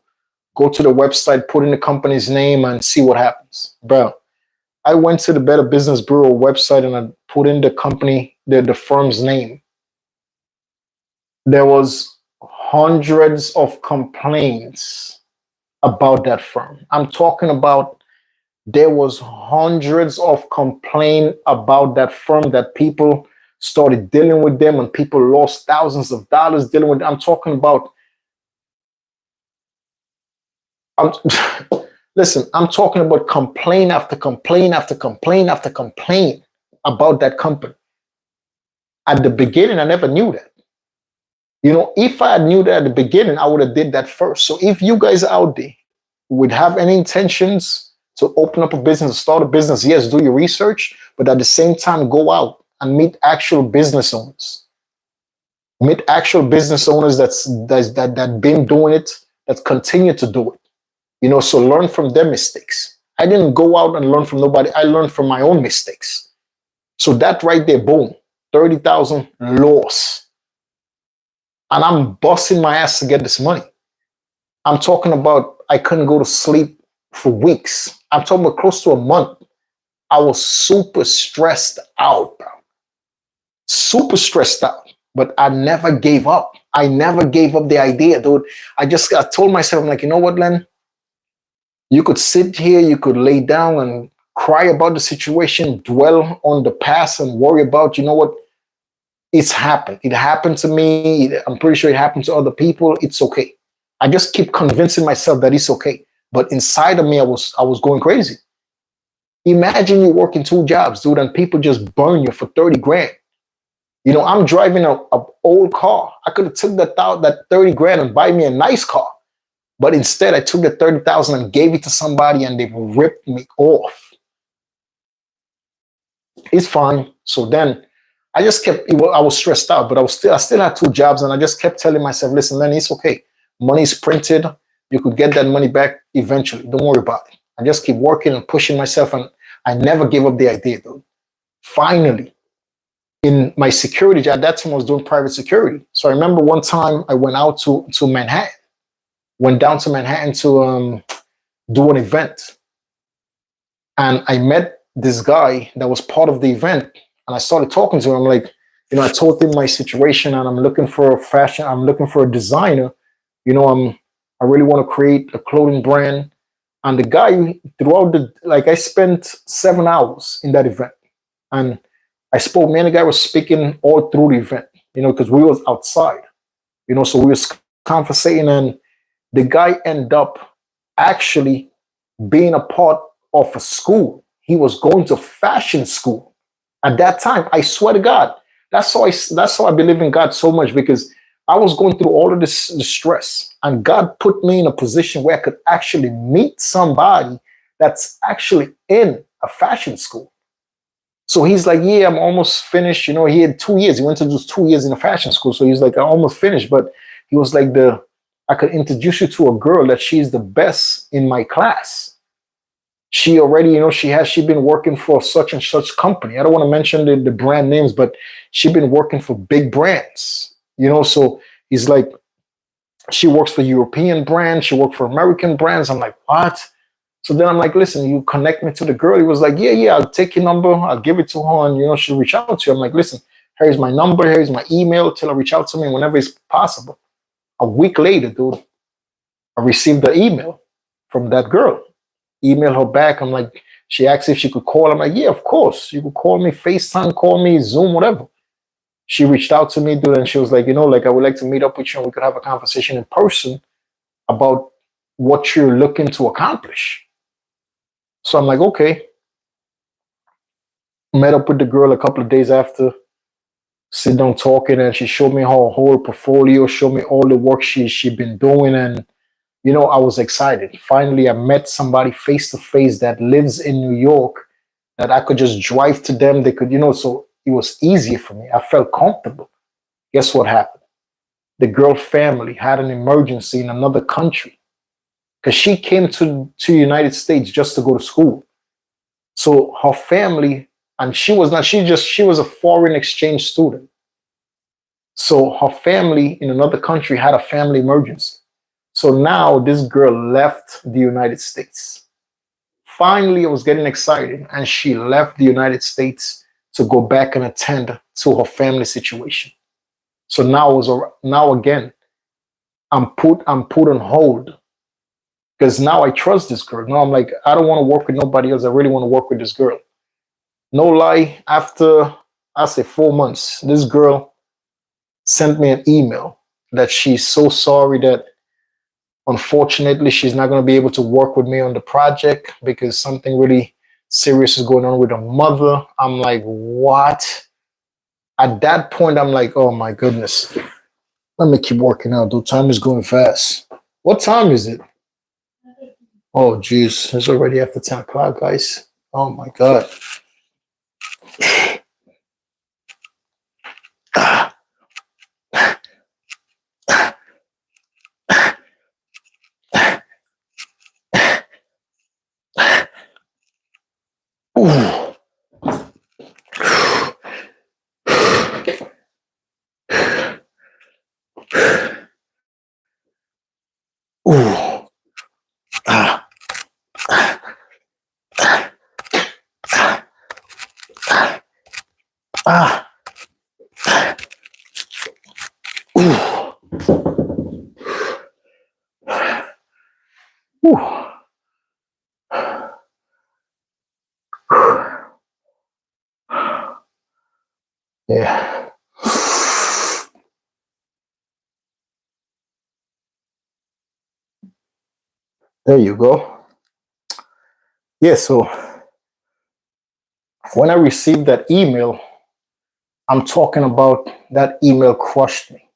go to the website, put in the company's name, and see what happens. Bro, I went to the Better Business Bureau website and I put in the company, the firm's name. There was hundreds of complaints about that firm. I'm talking about there was hundreds of complaints about that firm, that people started dealing with them and people lost thousands of dollars dealing with them. I'm talking about, listen, I'm talking about complaint after complaint after complaint after complaint about that company. At the beginning, I never knew that. If I knew that at the beginning, I would have did that first. So if you guys out there would have any intentions to open up a business, start a business, yes, do your research, but at the same time, go out and meet actual business owners. Meet actual business owners that been doing it, that continue to do it. So learn from their mistakes. I didn't go out and learn from nobody. I learned from my own mistakes. So that right there, boom, 30,000 loss. And I'm busting my ass to get this money. I'm talking about I couldn't go to sleep for weeks. I'm talking about close to a month. I was super stressed out, bro. Super stressed out. But I never gave up. I never gave up the idea, dude. I told myself, I'm like, you know what, Len? You could sit here, you could lay down and cry about the situation, dwell on the past and worry about, you know what? It's happened. It happened to me. I'm pretty sure it happened to other people. It's okay. I just keep convincing myself that it's okay. But inside of me, I was going crazy. Imagine you working 2 jobs, dude, and people just burn you for 30 grand. I'm driving a old car. I could have took that 30 grand and buy me a nice car. But instead, I took the 30,000 and gave it to somebody, and they ripped me off. It's fine. So then I just kept, I was stressed out, but I still had 2 jobs, and I just kept telling myself, listen, Lannie, it's okay. Money's printed. You could get that money back eventually. Don't worry about it. I just keep working and pushing myself, and I never gave up the idea, though. Finally, in my security job, at that time I was doing private security. So I remember one time I went out to Manhattan, went down to Manhattan to do an event. And I met this guy that was part of the event. And I started talking to him. I'm like, I told him my situation, and I'm looking for a fashion. I'm looking for a designer. I really want to create a clothing brand. And the guy, I spent 7 hours in that event. And I spoke, man, the guy was speaking all through the event, because we was outside, so we was conversating, and the guy ended up actually being a part of a school. He was going to fashion school at that time. I swear to God, that's how I believe in God so much, because I was going through all of this stress, and God put me in a position where I could actually meet somebody that's actually in a fashion school. So he's like, yeah, I'm almost finished. He had 2 years. He went to do 2 years in a fashion school. So he's like, I'm almost finished. But he was like, I could introduce you to a girl that she's the best in my class. She already, she been working for such and such company. I don't want to mention the brand names, but she been working for big brands, so he's like, she works for European brands, she worked for American brands. I'm like, what? So then I'm like, listen, you connect me to the girl. He was like, yeah, I'll take your number, I'll give it to her, and she'll reach out to you. I'm like, listen, here's my number, here's my email, tell her reach out to me whenever it's possible. A week later, dude, I received the email from that girl. Email her back. I'm like, she asked if she could call. I'm like, yeah, of course. You could call me, FaceTime, call me, Zoom, whatever. She reached out to me, dude, and she was like, I would like to meet up with you and we could have a conversation in person about what you're looking to accomplish. So I'm like, okay. Met up with the girl a couple of days after, sit down talking, and she showed me her whole portfolio, showed me all the work she'd been doing, and I was excited. Finally, I met somebody face to face that lives in New York that I could just drive to them. They could, so it was easier for me. I felt comfortable. Guess what happened? The girl family had an emergency in another country because she came to the United States just to go to school. So her family, and she was a foreign exchange student. So her family in another country had a family emergency. So now this girl left the United States. Finally, I was getting excited, and she left the United States to go back and attend to her family situation. So now again, I'm put on hold because now I trust this girl. Now I'm like, I don't want to work with nobody else. I really want to work with this girl. No lie, after I say 4 months, this girl sent me an email that she's so sorry that unfortunately she's not going to be able to work with me on the project because something really serious is going on with her mother. I'm like, what? At that point, I'm like, oh my goodness. Let me keep working out, dude. Time is going fast. What time is it? Oh, geez. It's already after 10 o'clock, guys. Oh my God. Ooh. Ooh. Ah. Ah. Ooh. Ooh. Yeah. There you go. Yeah, so when I received that email, I'm talking about that email crushed me.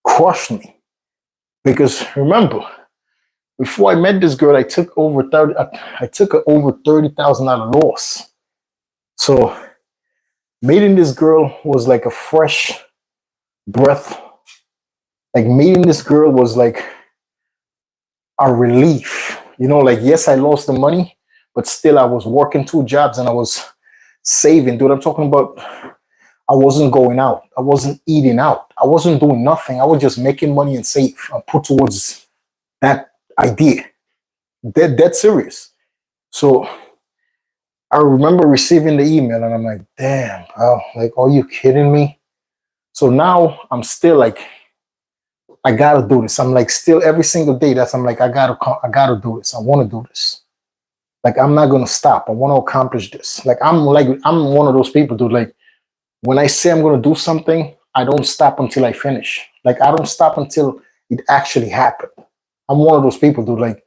Crushed me. Because remember, before I met this girl, I took over $30,000 loss. So meeting this girl was like a fresh breath. Like meeting this girl was like a relief. Like yes, I lost the money, but still I was working 2 jobs and I was saving. Dude, I'm talking about I wasn't going out. I wasn't eating out. I wasn't doing nothing. I was just making money and save and put towards that idea. Dead serious. So I remember receiving the email and I'm like, damn, bro, like, are you kidding me? So now I'm still like, I gotta do this. I'm like, still every single day I'm like, I gotta do this. I want to do this. Like, I'm not gonna stop. I want to accomplish this. I'm one of those people, dude. Like, when I say I'm gonna do something, I don't stop until I finish. Like, I don't stop until it actually happened. I'm one of those people, dude. Like,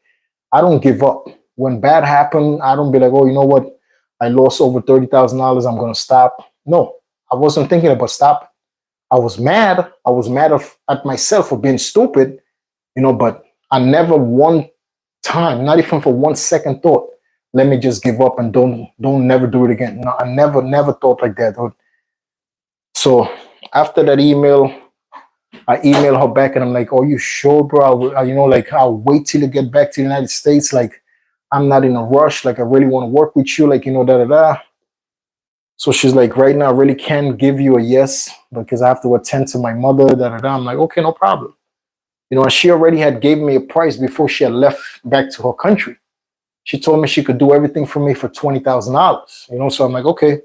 I don't give up. When bad happen, I don't be like, oh, you know what? I lost over $30,000. I'm gonna stop. No, I wasn't thinking about stopping. I was mad. I was mad at myself for being stupid, but I never one time, not even for 1 second, thought, let me just give up and don't never do it again. No, I never thought like that, dude. So after that email, I email her back and I'm like, "Are you sure, bro? Like I'll wait till you get back to the United States. Like I'm not in a rush. Like I really want to work with you. Like da da da." So she's like, "Right now, I really can't give you a yes because I have to attend to my mother." Da da da. I'm like, "Okay, no problem." And she already had gave me a price before she had left back to her country. She told me she could do everything for me for $20,000. So I'm like, okay.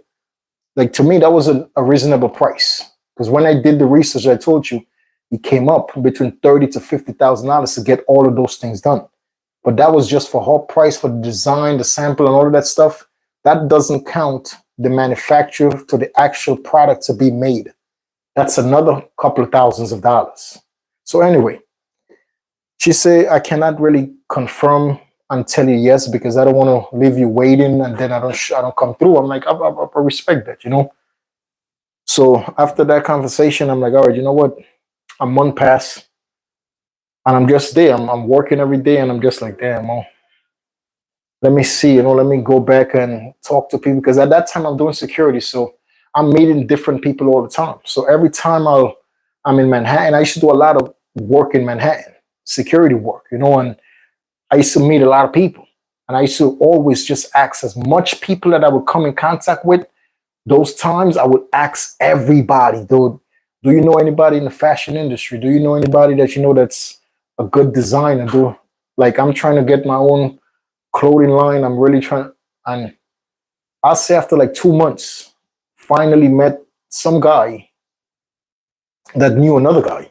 Like to me, that was a reasonable price because when I did the research, I told you, it came up between $30,000 to $50,000 to get all of those things done. But that was just for her price for the design, the sample, and all of that stuff. That doesn't count the manufacturer to the actual product to be made. That's another couple of thousands of dollars. So anyway, she said, I cannot really confirm and tell you yes because I don't want to leave you waiting and then I don't come through. I'm like, I respect that. So after that conversation, I'm like, all right, you know what? A month passed and I'm just there. I'm working every day and I'm just like, damn, oh, let me see, let me go back and talk to people because at that time I'm doing security. So I'm meeting different people all the time. So every time I'm in Manhattan, I used to do a lot of work in Manhattan, security work, and I used to meet a lot of people. And I used to always just ask as much people that I would come in contact with. Those times I would ask everybody, dude, do you know anybody in the fashion industry? Do you know anybody that that's a good designer? Like I'm trying to get my own clothing line. I'm really trying. And I'll say after like 2 months, finally met some guy that knew another guy,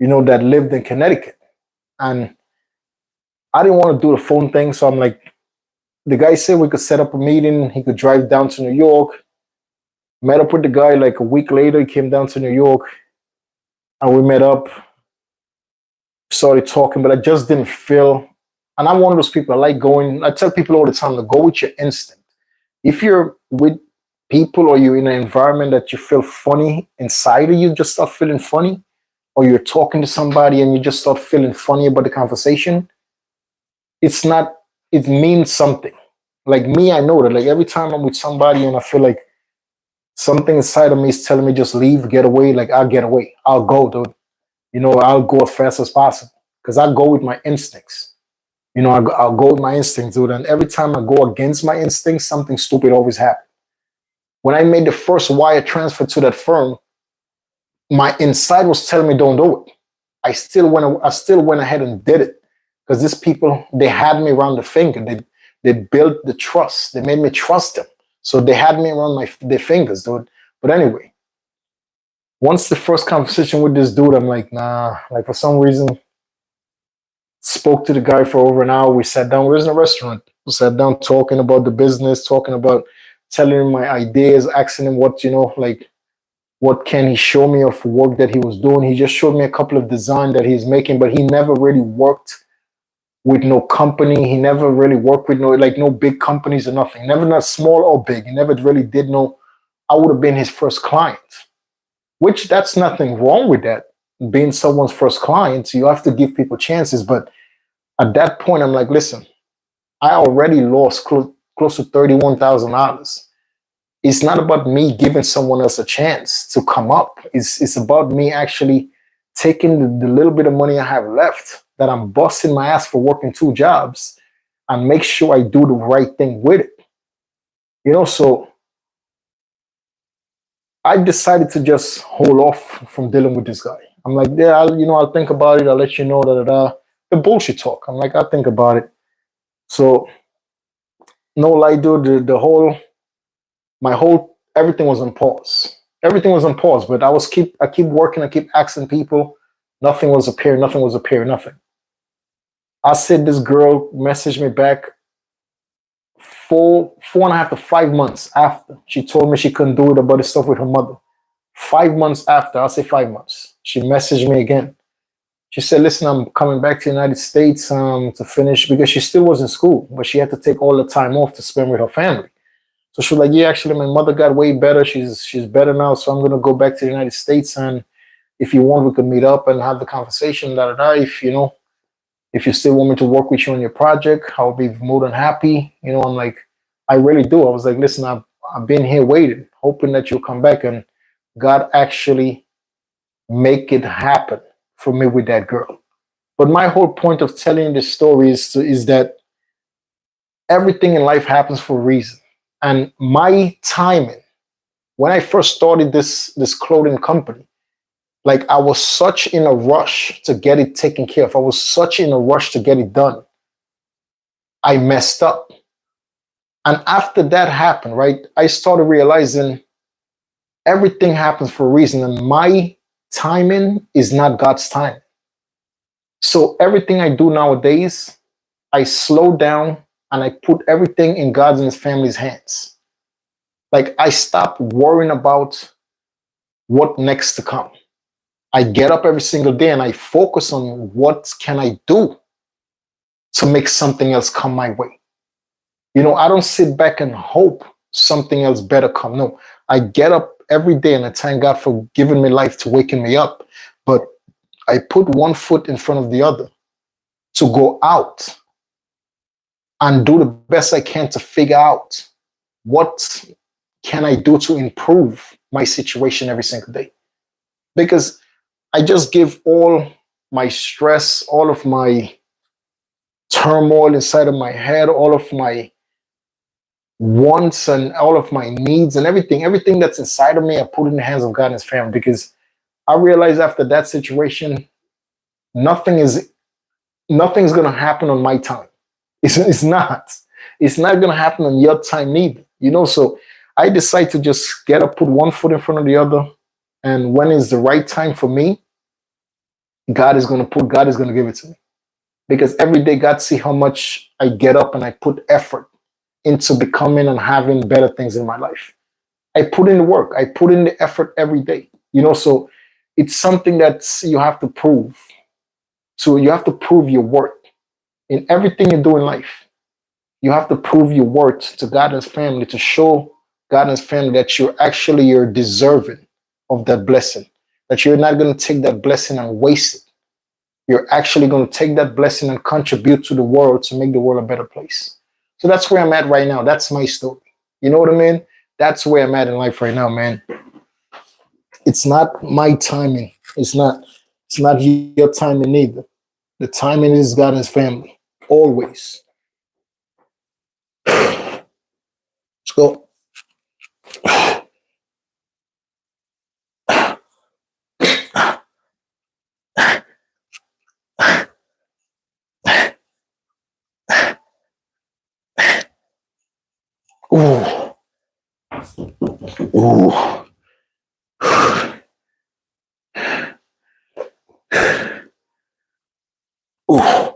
that lived in Connecticut. And I didn't want to do the phone thing. So I'm like, the guy said we could set up a meeting. He could drive down to New York. Met up with the guy like a week later. He came down to New York and we met up, started talking, but I just didn't feel. And I'm one of those people, I tell people all the time to go with your instinct. If you're with people or you're in an environment that you feel funny inside of you, just start feeling funny, or you're talking to somebody and you just start feeling funny about the conversation, it means something. Like me, I know that like every time I'm with somebody and I feel like something inside of me is telling me just leave, get away, like I'll get away. I'll go, dude. I'll go as fast as possible because I go with my instincts. I'll go with my instincts, dude. And every time I go against my instincts, something stupid always happens. When I made the first wire transfer to that firm, my inside was telling me don't do it. I still went ahead and did it because these people, they had me around the finger. They built the trust. They made me trust them. So they had me around their fingers, dude. But anyway, once the first conversation with this dude, I'm like, nah, like for some reason, spoke to the guy for over an hour. We sat down, we was in a restaurant. We sat down talking about the business, talking about telling him my ideas, asking him what, like what can he show me of work that he was doing. He just showed me a couple of design that he's making, but he never really worked with no company. He never really worked with no big companies or nothing. Never, not small or big. He never really did I would have been his first client, which that's nothing wrong with that. Being someone's first client, you have to give people chances. But at that point, I'm like, listen, I already lost close to $31,000. It's not about me giving someone else a chance to come up. It's about me actually taking the little bit of money I have left that I'm busting my ass for working 2 jobs and make sure I do the right thing with it. So I decided to just hold off from dealing with this guy. I'm like, yeah, I'll think about it. I'll let you know, the bullshit talk. I'm like, I'll think about it. So no lie, dude, everything was on pause. Everything was on pause, but I keep working, I keep asking people. Nothing was appearing, nothing. I said this girl messaged me back 4.5 to 5 months after she told me she couldn't do it about the stuff with her mother. 5 months after, I'll say 5 months, she messaged me again. She said, listen, I'm coming back to the United States to finish, because she still was in school, but she had to take all the time off to spend with her family. So she was like, yeah, actually, my mother got way better. She's better now, so I'm going to go back to the United States, and if you want, we could meet up and have the conversation, if you still want me to work with you on your project, I'll be more than happy. I'm like, I really do. I was like, listen, I've been here waiting, hoping that you'll come back. And God actually make it happen for me with that girl. But my whole point of telling this story is that everything in life happens for a reason. And my timing, when I first started this clothing company, like I was such in a rush to get it taken care of. I was such in a rush to get it done. I messed up. And after that happened, right, I started realizing everything happens for a reason. And my timing is not God's time. So everything I do nowadays, I slow down and I put everything in God's and his family's hands. Like I stop worrying about what next to come. I get up every single day and I focus on what can I do to make something else come my way. You know, I don't sit back and hope something else better come. No, I get up every day and I thank God for giving me life to waking me up. But I put one foot in front of the other to go out and do the best I can to figure out what can I do to improve my situation every single day. Because I just give all my stress, all of my turmoil inside of my head, all of my wants and all of my needs and everything that's inside of me, I put in the hands of God and his family. Because I realized after that situation, nothing is nothing's gonna happen on my time. It's not. It's not gonna happen on your time neither. You know, so I decide to just get up, put one foot in front of the other, and when is the right time for me, God is gonna give it to me. Because every day God see how much I get up and I put effort into becoming and having better things in my life. I put in the work, I put in the effort every day. You know, so it's something that you have to prove. So you have to prove your worth in everything you do in life. You have to prove your worth to God and his family to show God and his family that you're deserving of that blessing. That you're not going to take that blessing and waste it. You're actually going to take that blessing and contribute to the world to make the world a better place. So that's where I'm at right now. That's my story. You know what I mean? That's where I'm at in life right now, man. It's not my timing. It's not your timing either. The timing is God and his family. Always. Let's go. Ooh. Ooh. Ooh.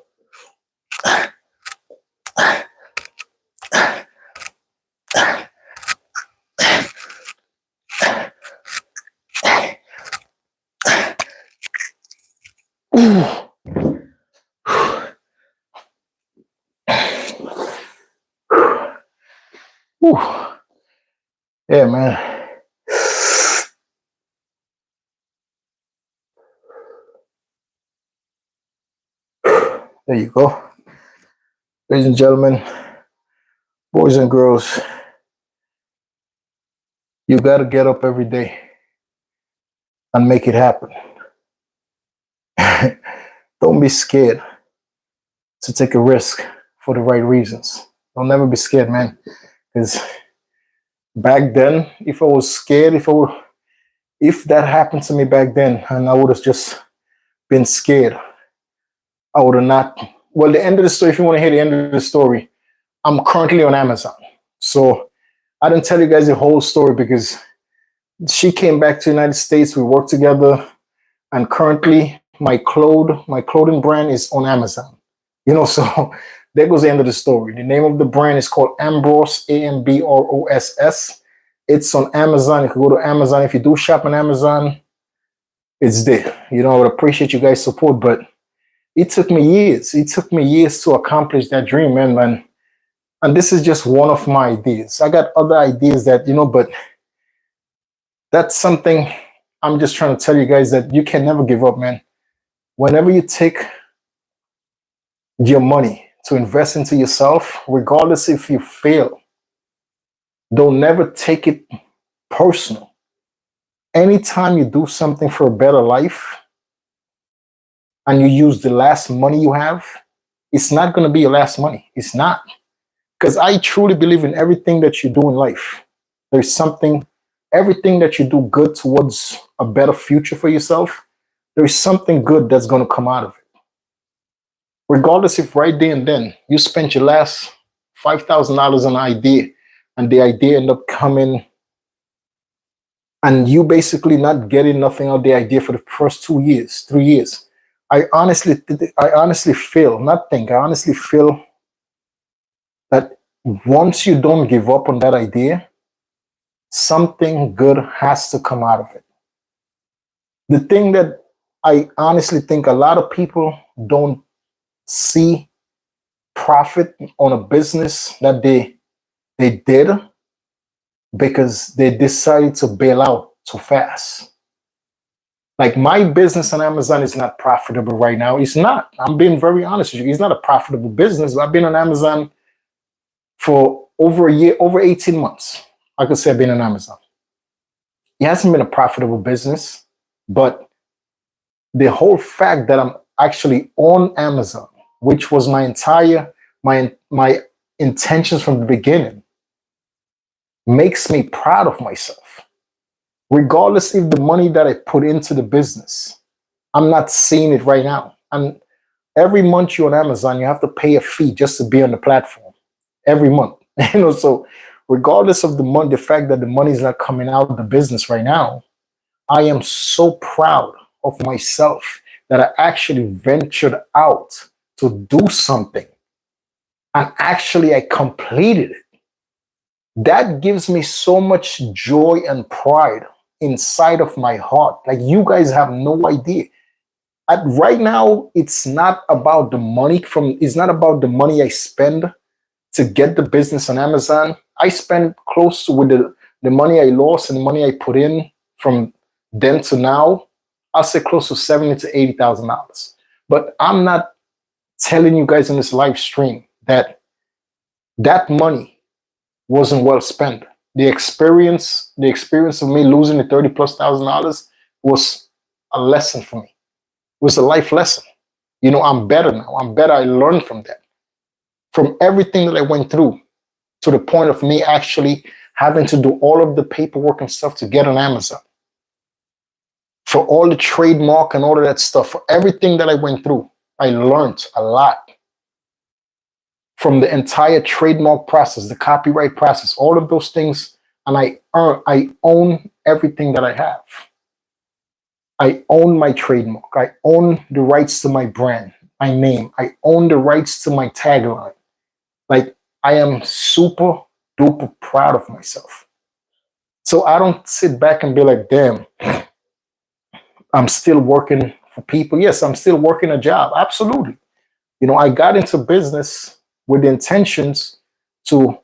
Ooh. Ooh. Yeah, man. There you go. Ladies and gentlemen, boys and girls, you got to get up every day and make it happen. Don't be scared to take a risk for the right reasons. Don't never be scared, man. Because back then, if I was scared, if that happened to me back then, and I would have just been scared, I would have not. Well, the end of the story, if you want to hear the end of the story, I'm currently on Amazon. So I didn't tell you guys the whole story because she came back to the United States. We worked together, and currently my clothing brand is on Amazon. You know, so there goes the end of the story. The name of the brand is called Ambrose, Ambross. It's on Amazon. You can go to Amazon. If you do shop on Amazon, it's there. You know, I would appreciate you guys' support, but it took me years. It took me years to accomplish that dream, man. And this is just one of my ideas. I got other ideas that, you know, but that's something I'm just trying to tell you guys that you can never give up, man. Whenever you take your money to invest into yourself, regardless if you fail, don't never take it personal. anytime you do something for a better life and you use the last money you have, it's not going to be your last money. It's not. Because I truly believe in everything that you do in life. There's something, everything that you do good towards a better future for yourself, there's something good that's going to come out of it. Regardless if right there and then you spent your last $5,000 on an idea and the idea ended up coming and you basically not getting nothing out of the idea for the first 2 years, 3 years. I honestly feel, not think, I honestly feel that once you don't give up on that idea, something good has to come out of it. The thing that I honestly think a lot of people don't see profit on a business that they did because they decided to bail out too fast. Like my business on Amazon is not profitable right now. It's not. I'm being very honest with you. It's not a profitable business. I've been on Amazon for over a year, over 18 months. I could say I've been on Amazon. It hasn't been a profitable business, but the whole fact that I'm actually on Amazon, which was my intentions from the beginning, makes me proud of myself. Regardless if the money that I put into the business, I'm not seeing it right now. And every month you're on Amazon, you have to pay a fee just to be on the platform. Every month. So regardless of the money, the fact that the money is not coming out of the business right now, I am so proud of myself that I actually ventured out to do something. And actually I completed it. That gives me so much joy and pride inside of my heart. Like you guys have no idea. Right now, it's not about the money it's not about the money I spend to get the business on Amazon. I spend close to with the money I lost and the money I put in from then to now, I'll say close to $70,000 to $80,000. But I'm not telling you guys in this live stream that money wasn't well spent. The experience of me losing the $30,000+ was a lesson for me. It was a life lesson. I'm better now. I'm better. I learned from that. From everything that I went through to the point of me actually having to do all of the paperwork and stuff to get on Amazon. For all the trademark and all of that stuff, for everything that I went through, I learned a lot. From the entire trademark process, the copyright process, all of those things, and I own everything that I have. I own my trademark. I own the rights to my brand, my name. I own the rights to my tagline. Like, I am super duper proud of myself. So I don't sit back and be like, damn, I'm still working for people. Yes, I'm still working a job. Absolutely. I got into business with the intentions to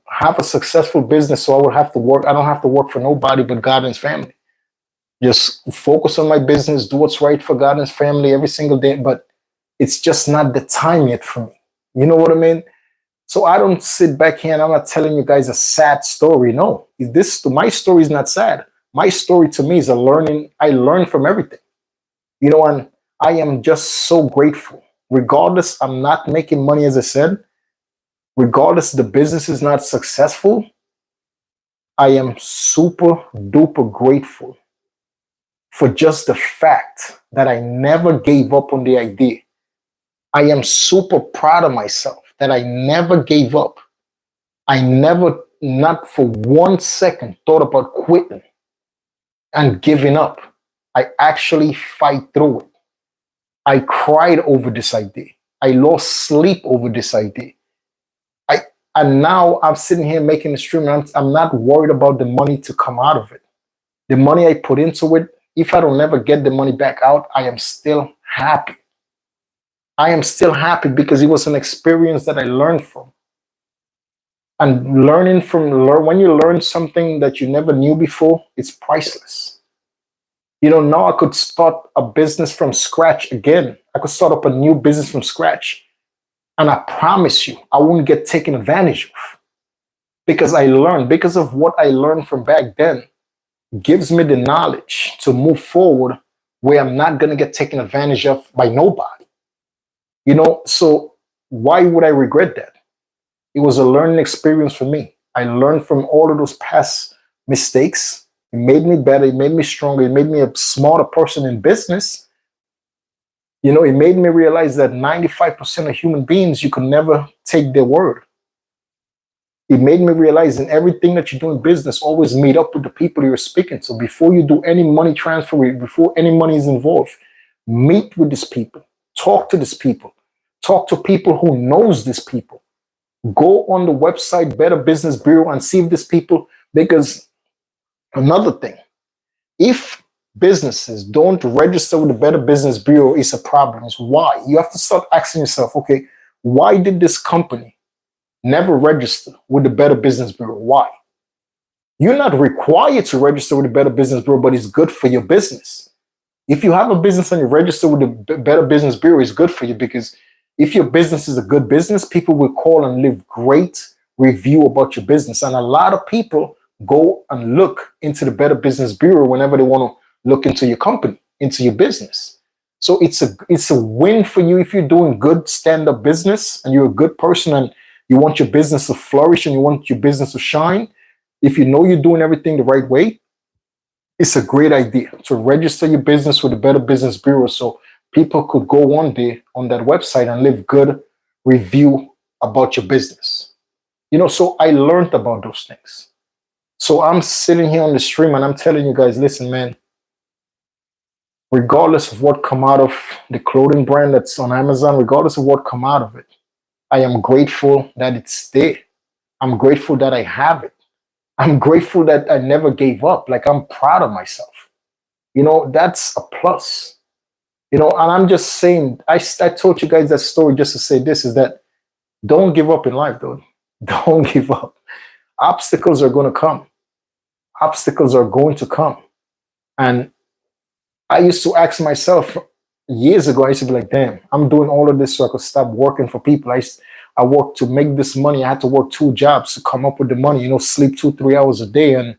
have a successful business, so I would have to work. I don't have to work for nobody but God and His family. Just focus on my business, do what's right for God and His family every single day. But it's just not the time yet for me. You know what I mean? So I don't sit back here and I'm not telling you guys a sad story. No, my story is not sad. My story to me is a learning. I learned from everything. And I am just so grateful. Regardless, I'm not making money, as I said. Regardless, the business is not successful. I am super duper grateful for just the fact that I never gave up on the idea. I am super proud of myself that I never gave up. I never, not for 1 second, thought about quitting and giving up. I actually fight through it. I cried over this idea. I lost sleep over this idea. And now I'm sitting here making a stream and I'm not worried about the money to come out of it. The money I put into it, if I don't ever get the money back out, I am still happy. I am still happy because it was an experience that I learned from. And when you learn something that you never knew before, it's priceless. Now I could start a business from scratch again. I could start up a new business from scratch. And I promise you, I won't get taken advantage of. Because I learned, because of what I learned from back then, gives me the knowledge to move forward where I'm not going to get taken advantage of by nobody. So why would I regret that? It was a learning experience for me. I learned from all of those past mistakes. It made me better. It made me stronger. It made me a smarter person in business. It made me realize that 95% of human beings, you can never take their word. It made me realize in everything that you do in business, always meet up with the people you're speaking to. Before you do any money transfer, before any money is involved, meet with these people. Talk to these people. Talk to people who knows these people. Go on the website, Better Business Bureau, and see if these people, because another thing, if businesses don't register with the Better Business Bureau, it's a problem. It's why. You have to start asking yourself, okay, why did this company never register with the Better Business Bureau? Why? You're not required to register with the Better Business Bureau, but it's good for your business. If you have a business and you register with the Better Business Bureau, it's good for you, because if your business is a good business, people will call and leave great review about your business. And a lot of people go and look into the Better Business Bureau whenever they want to look into your company, into your business. So it's a win for you if you're doing good stand-up business and you're a good person and you want your business to flourish and you want your business to shine. If you know you're doing everything the right way, it's a great idea to register your business with the Better Business Bureau so people could go one day on that website and leave good review about your business. So I learned about those things. So I'm sitting here on the stream and I'm telling you guys, listen, man, regardless of what come out of the clothing brand that's on Amazon, regardless of what come out of it, I am grateful that it's there. I'm grateful that I have it. I'm grateful that I never gave up. Like, I'm proud of myself. That's a plus. And I'm just saying, I told you guys that story just to say this, is that don't give up in life, dude. Don't give up. Obstacles are going to come. Obstacles are going to come. And I used to ask myself years ago, I used to be like, damn, I'm doing all of this so I could stop working for people. I worked to make this money. I had to work 2 jobs to come up with the money, sleep 2-3 hours a day. And,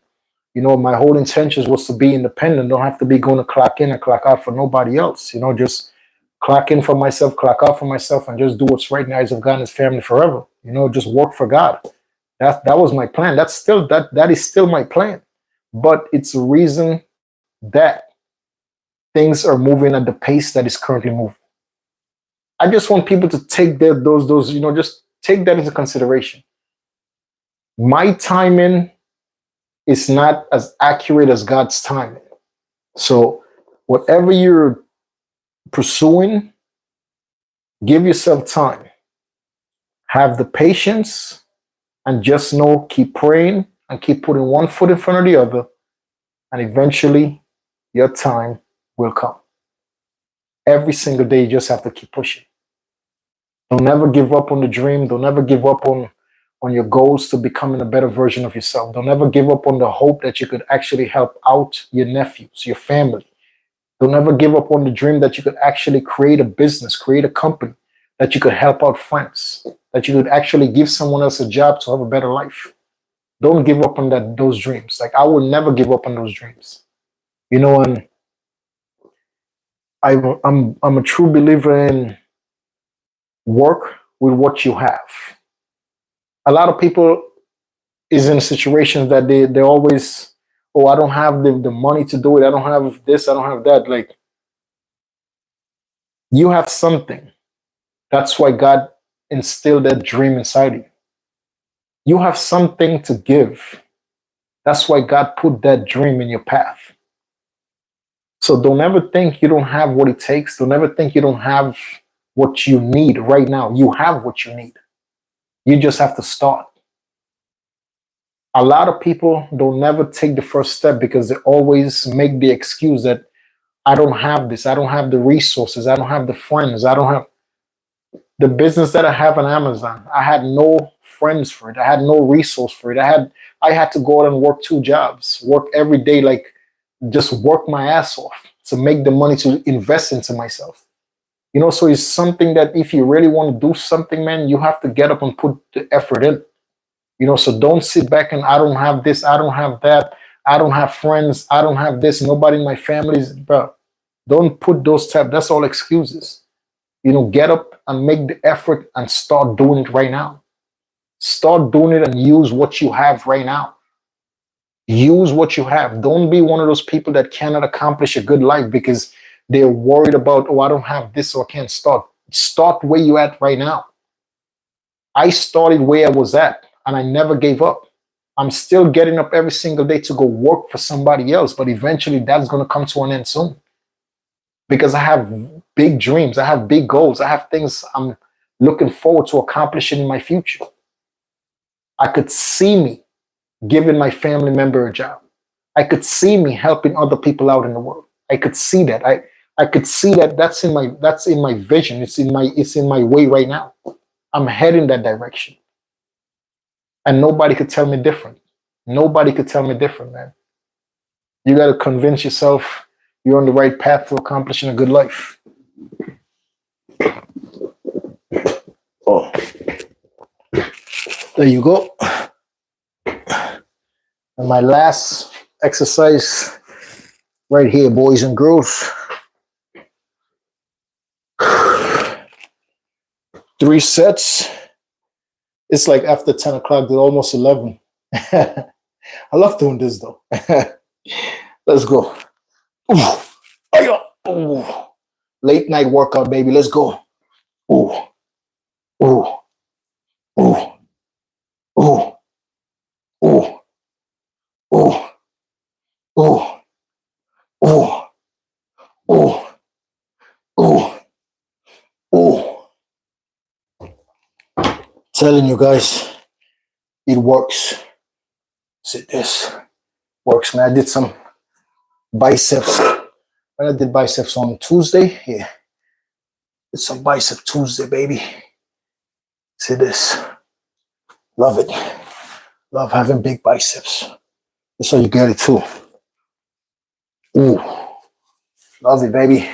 my whole intentions was to be independent. Don't have to be going to clock in and clock out for nobody else. Just clock in for myself, clock out for myself, and just do what's right in the eyes of God and His family forever. Just work for God. That was my plan. That is still my plan. But it's a reason that things are moving at the pace that is currently moving. I just want people to take those, just take that into consideration. My timing is not as accurate as God's timing. So whatever you're pursuing, give yourself time. Have the patience and just know, keep praying and keep putting one foot in front of the other. And eventually your time will come. Every single day, you just have to keep pushing. Don't ever give up on the dream. Don't ever give up on your goals to becoming a better version of yourself. Don't ever give up on the hope that you could actually help out your nephews, your family. Don't ever give up on the dream that you could actually create a business, create a company, that you could help out friends, that you could actually give someone else a job to have a better life. Don't give up on those dreams. Like, I will never give up on those dreams. And I'm a true believer in work with what you have. A lot of people is in situations that they're always, oh, I don't have the money to do it. I don't have this. I don't have that. Like, you have something. That's why God instilled that dream inside you. You have something to give. That's why God put that dream in your path. So don't ever think you don't have what it takes. Don't ever think you don't have what you need right now. You have what you need. You just have to start. A lot of people don't never take the first step because they always make the excuse that I don't have this. I don't have the resources. I don't have the friends. I don't have the business that I have on Amazon. I had no friends for it. I had no resource for it. I had to go out and work 2 jobs, work every day, like just work my ass off to make the money to invest into myself. So it's something that if you really want to do something, man, you have to get up and put the effort in. So don't sit back and I don't have this, I don't have that. I don't have friends. I don't have this. Nobody in my family is, bro. Don't put those type. That's all excuses. Get up and make the effort and start doing it right now. Start doing it and use what you have right now. Use what you have. Don't be one of those people that cannot accomplish a good life because they're worried about, oh, I don't have this, so I can't start. Start where you at right now. I started where I was at and I never gave up. I'm still getting up every single day to go work for somebody else, but eventually that's going to come to an end soon because I have big dreams. I have big goals. I have things I'm looking forward to accomplishing in my future. I could see me giving my family member a job. I could see me helping other people out in the world. I could see that. I could see that that's in my vision. It's in my way right now. I'm heading that direction. And nobody could tell me different. Nobody could tell me different, man. You got to convince yourself you're on the right path to accomplishing a good life. Oh, there you go. And my last exercise right here, boys and girls. 3 sets. It's like after 10 o'clock, they're almost 11. I love doing this though. Let's go. Ooh. Ooh. Late night workout, baby. Let's go. Ooh. Ooh. Ooh. Ooh. Ooh. Ooh. Ooh. Ooh. Ooh. Ooh. Ooh. Telling you guys, it works. See this. Works, man. I did some biceps. When I did biceps on Tuesday, yeah. Did some bicep Tuesday, baby. See this. Love it. Love having big biceps. That's how you get it too. Ooh. Love it, baby.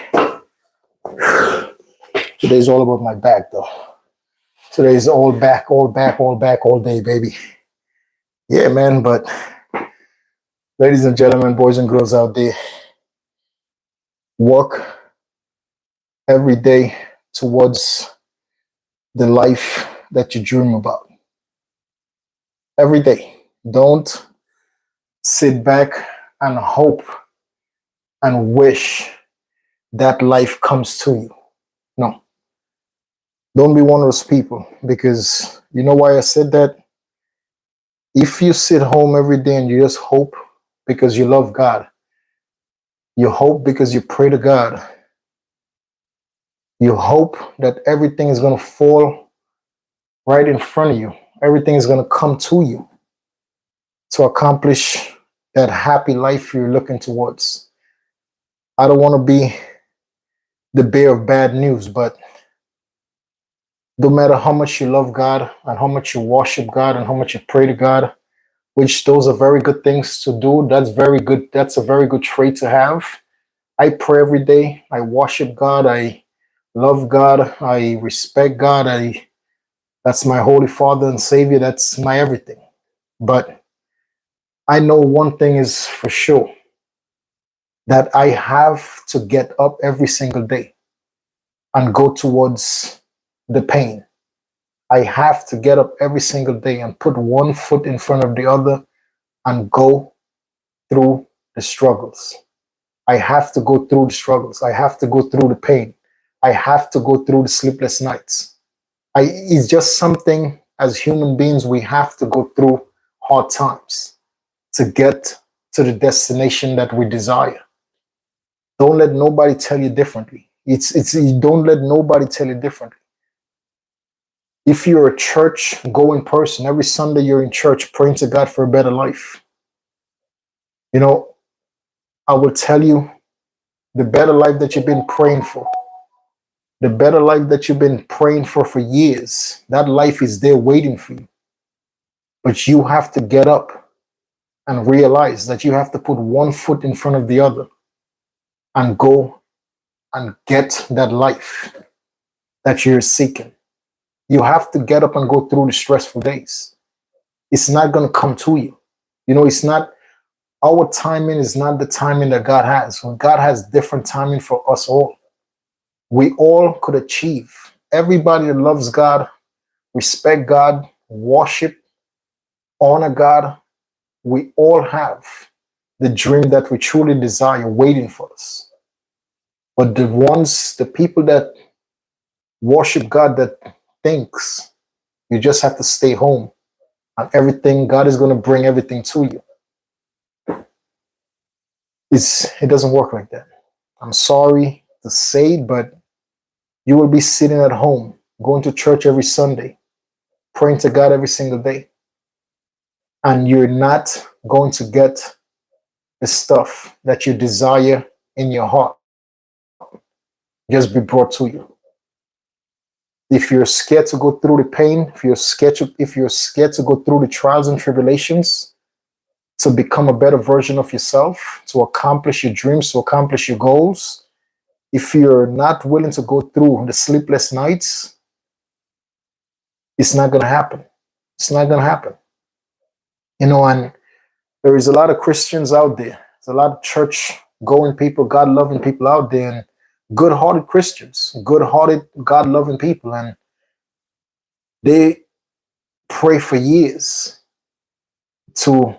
Today's all about my back, though. Today's all back, all back, all back, all day, baby. Yeah, man, but ladies and gentlemen, boys and girls out there, work every day towards the life that you dream about. Every day. Don't sit back and hope and wish that life comes to you. No. Don't be one of those people, because you know why I said that? If you sit home every day and you just hope because you love God, you hope because you pray to God, you hope that everything is going to fall right in front of you, everything is going to come to you to accomplish that happy life you're looking towards. I don't want to be the bearer of bad news, but no matter how much you love God and how much you worship God and how much you pray to God, which those are very good things to do. That's very good. That's a very good trait to have. I pray every day. I worship God. I love God. I respect God. That's my Holy Father and Savior. That's my everything. But I know one thing is for sure, that I have to get up every single day and go towards the pain. I have to get up every single day and put one foot in front of the other and go through the struggles. I have to go through the struggles. I have to go through the pain. I have to go through the sleepless nights. It's just something, as human beings, we have to go through hard times to get to the destination that we desire. Don't let nobody tell you differently. Don't let nobody tell you differently. If you're a church going person, every Sunday you're in church praying to God for a better life. I will tell you, the better life that you've been praying for, the better life that you've been praying for years, that life is there waiting for you. But you have to get up and realize that you have to put one foot in front of the other and go and get that life that you're seeking. You have to get up and go through the stressful days. It's not going to come to you. It's not Our timing is not the timing that God has. When God has different timing for us all, we all could achieve. Everybody that loves God, respect God, worship, honor God, we all have the dream that we truly desire waiting for us. But the people that worship God, that thinks you just have to stay home and everything, God is going to bring everything to you. It doesn't work like that. I'm sorry to say, but you will be sitting at home, going to church every Sunday, praying to God every single day, and you're not going to get the stuff that you desire in your heart just be brought to you. If you're scared to go through the pain, if you're scared to go through the trials and tribulations, to become a better version of yourself, to accomplish your dreams, to accomplish your goals, if you're not willing to go through the sleepless nights, it's not going to happen. It's not going to happen. And there is a lot of Christians out there. There's a lot of church going people, God loving people out there, and good hearted Christians, good hearted, God loving people. And they pray for years to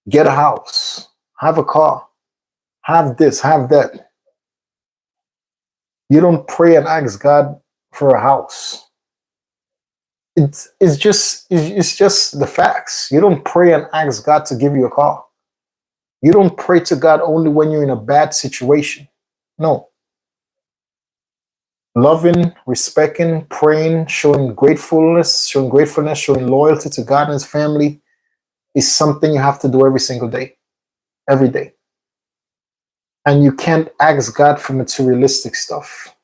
get a house, have a car, have this, have that. You don't pray and ask God for a house. It's just the facts. You don't pray and ask God to give you a car. You don't pray to God only when you're in a bad situation. No. Loving, respecting, praying, showing gratefulness, showing loyalty to God and his family is something you have to do every single day. Every day. And you can't ask God for materialistic stuff.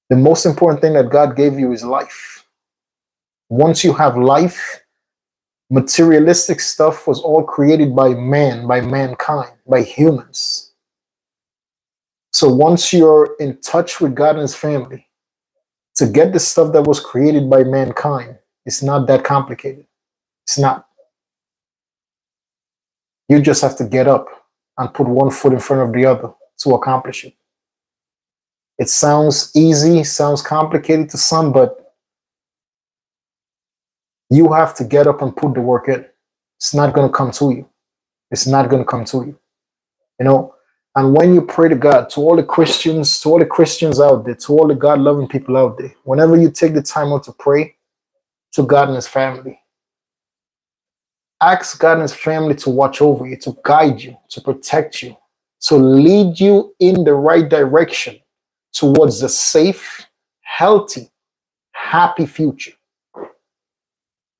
The most important thing that God gave you is life. Once you have life, materialistic stuff was all created by man, by mankind, by humans. So once you're in touch with God and his family, to get the stuff that was created by mankind, it's not that complicated. It's not. You just have to get up and put one foot in front of the other to accomplish it. It sounds easy, sounds complicated to some, but you have to get up and put the work in. It's not going to come to you. It's not going to come to you. And when you pray to God, to all the Christians out there, to all the God-loving people out there, whenever you take the time out to pray to God and his family, ask God and his family to watch over you, to guide you, to protect you, to lead you in the right direction towards a safe, healthy, happy future.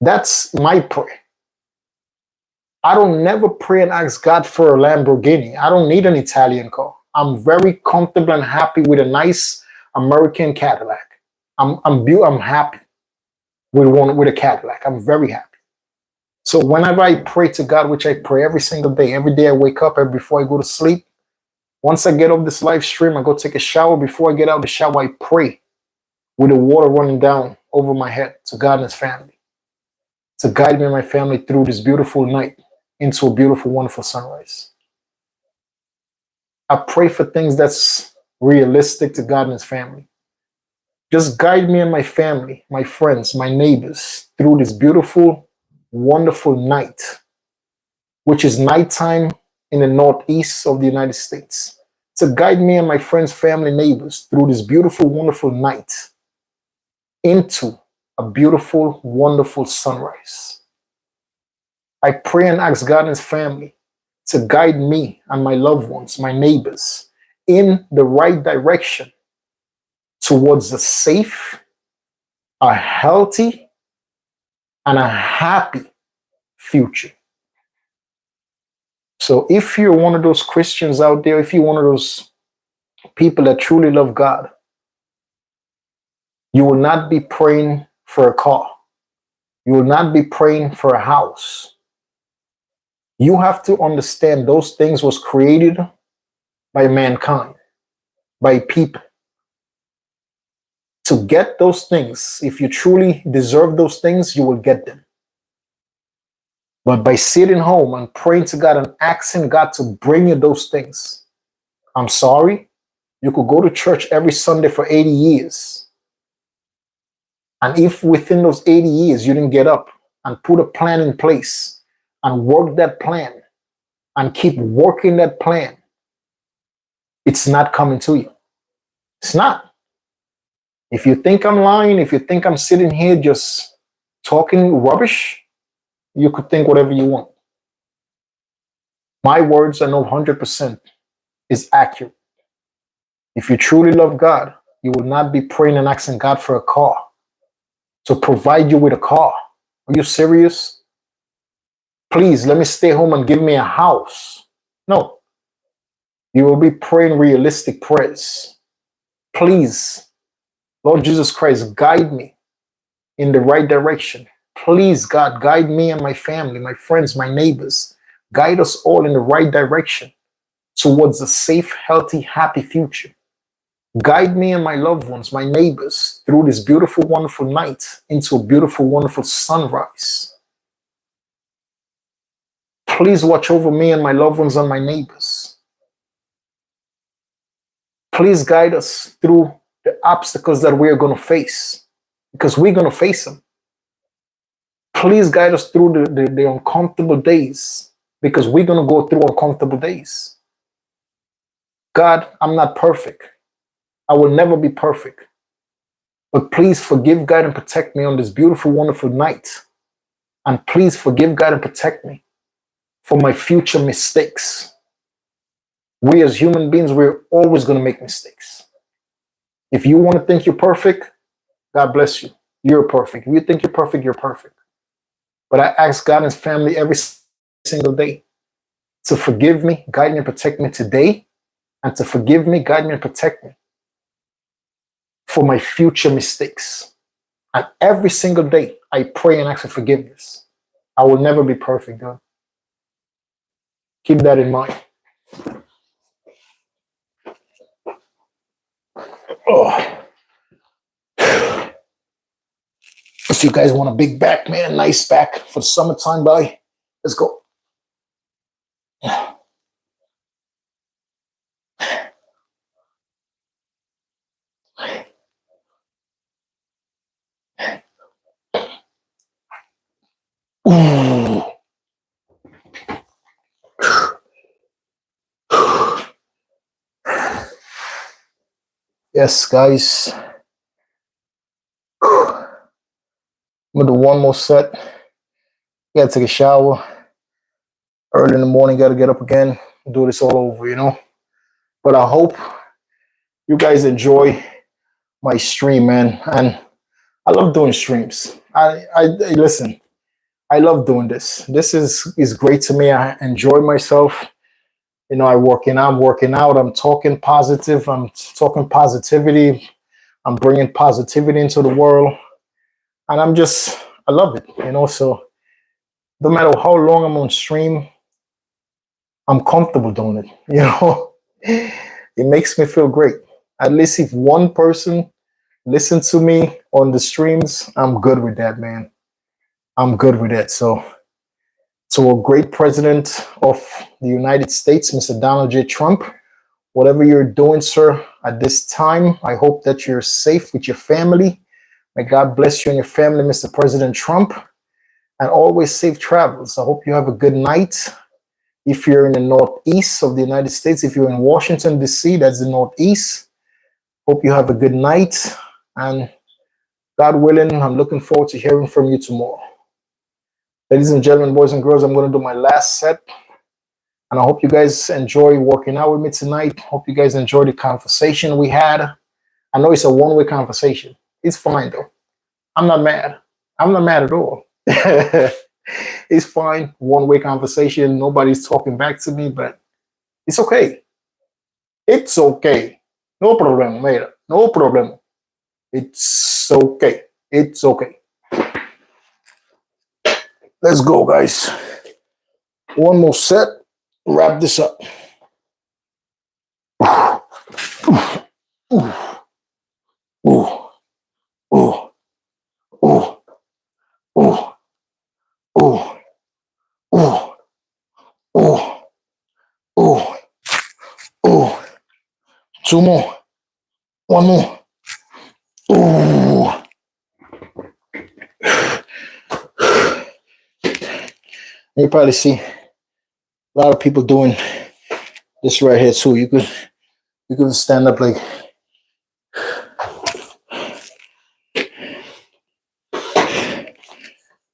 That's my prayer. I don't never pray and ask God for a Lamborghini. I don't need an Italian car. I'm very comfortable and happy with a nice American Cadillac. I'm happy with a Cadillac. I'm very happy. So whenever I pray to God, which I pray every single day, every day I wake up and before I go to sleep, once I get off this live stream, I go take a shower. Before I get out of the shower, I pray with the water running down over my head to God and his family, to guide me and my family through this beautiful night into a beautiful, wonderful sunrise. I pray for things that's realistic to God and his family. Just guide me and my family, my friends, my neighbors through this beautiful, wonderful night, which is nighttime in the northeast of the United States. To guide me and my friends, family, neighbors through this beautiful, wonderful night into a beautiful, wonderful sunrise. I pray and ask God and his family to guide me and my loved ones, my neighbors, in the right direction towards a safe, a healthy, and a happy future. So if you're one of those Christians out there, if you're one of those people that truly love God, you will not be praying for a car. You will not be praying for a house. You have to understand those things was created by mankind, by people. To get those things, if you truly deserve those things, you will get them. But by sitting home and praying to God and asking God to bring you those things, I'm sorry, you could go to church every Sunday for 80 years. And if within those 80 years you didn't get up and put a plan in place and work that plan and keep working that plan, it's not coming to you. It's not. If you think I'm lying, if you think I'm sitting here just talking rubbish, you could think whatever you want. My words, I know 100% is accurate. If you truly love God, you will not be praying and asking God for a car to provide you with a car. Are you serious? Please let me stay home and give me a house. No. You will be praying realistic prayers. Please, Lord Jesus Christ, guide me in the right direction. Please, God, guide me and my family, my friends, my neighbors. Guide us all in the right direction towards a safe, healthy, happy future. Guide me and my loved ones, my neighbors, through this beautiful, wonderful night into a beautiful, wonderful sunrise. Please watch over me and my loved ones and my neighbors. Please guide us through the obstacles that we are going to face, because we're going to face them. Please guide us through the uncomfortable days, because we're going to go through uncomfortable days. God, I'm not perfect. I will never be perfect. But please forgive, God, and protect me on this beautiful, wonderful night. And please forgive, God, and protect me for my future mistakes. We as human beings, we're always going to make mistakes. If you want to think you're perfect, God bless you. You're perfect. If you think you're perfect, you're perfect. But I ask God and His family every single day to forgive me, guide me, and protect me today, and to forgive me, guide me, and protect me for my future mistakes. And every single day, I pray and ask for forgiveness. I will never be perfect, God. Keep that in mind. Oh. If you guys want a big back, man, nice back for the summertime, buddy, let's go. Ooh. Yes, guys. I'm gonna do one more set. Gotta take a shower. Early in the morning, gotta get up again, do this all over, you know. But I hope you guys enjoy my stream, man. And I love doing streams. I listen. I love doing this. This is great to me. I enjoy myself. You know, I'm working out. I'm talking positive. I'm talking positivity. I'm bringing positivity into the world, and I love it. You know, so no matter how long I'm on stream, I'm comfortable doing it. You know, it makes me feel great. At least if one person listens to me on the streams, I'm good with that, man. I'm good with that. So, to a great president of the United States, Mr. Donald J. Trump, whatever you're doing, sir, at this time, I hope that you're safe with your family. May God bless you and your family, Mr. President Trump, and always safe travels. I hope you have a good night. If you're in the northeast of the United States, if you're in Washington, D.C., that's the northeast. Hope you have a good night. And God willing, I'm looking forward to hearing from you tomorrow. Ladies and gentlemen, boys and girls, I'm going to do my last set. And I hope you guys enjoy working out with me tonight. Hope you guys enjoy the conversation we had. I know it's a one-way conversation. It's fine, though. I'm not mad. I'm not mad at all. It's fine. One-way conversation. Nobody's talking back to me, but it's okay. It's okay. No problem, mate. No problem. It's okay. It's okay. Let's go, guys. One more set. Wrap this up. Ooh. Ooh. Ooh. Ooh. Ooh. Ooh. Two more. One more. Ooh. You probably see a lot of people doing this right here too. You could stand up like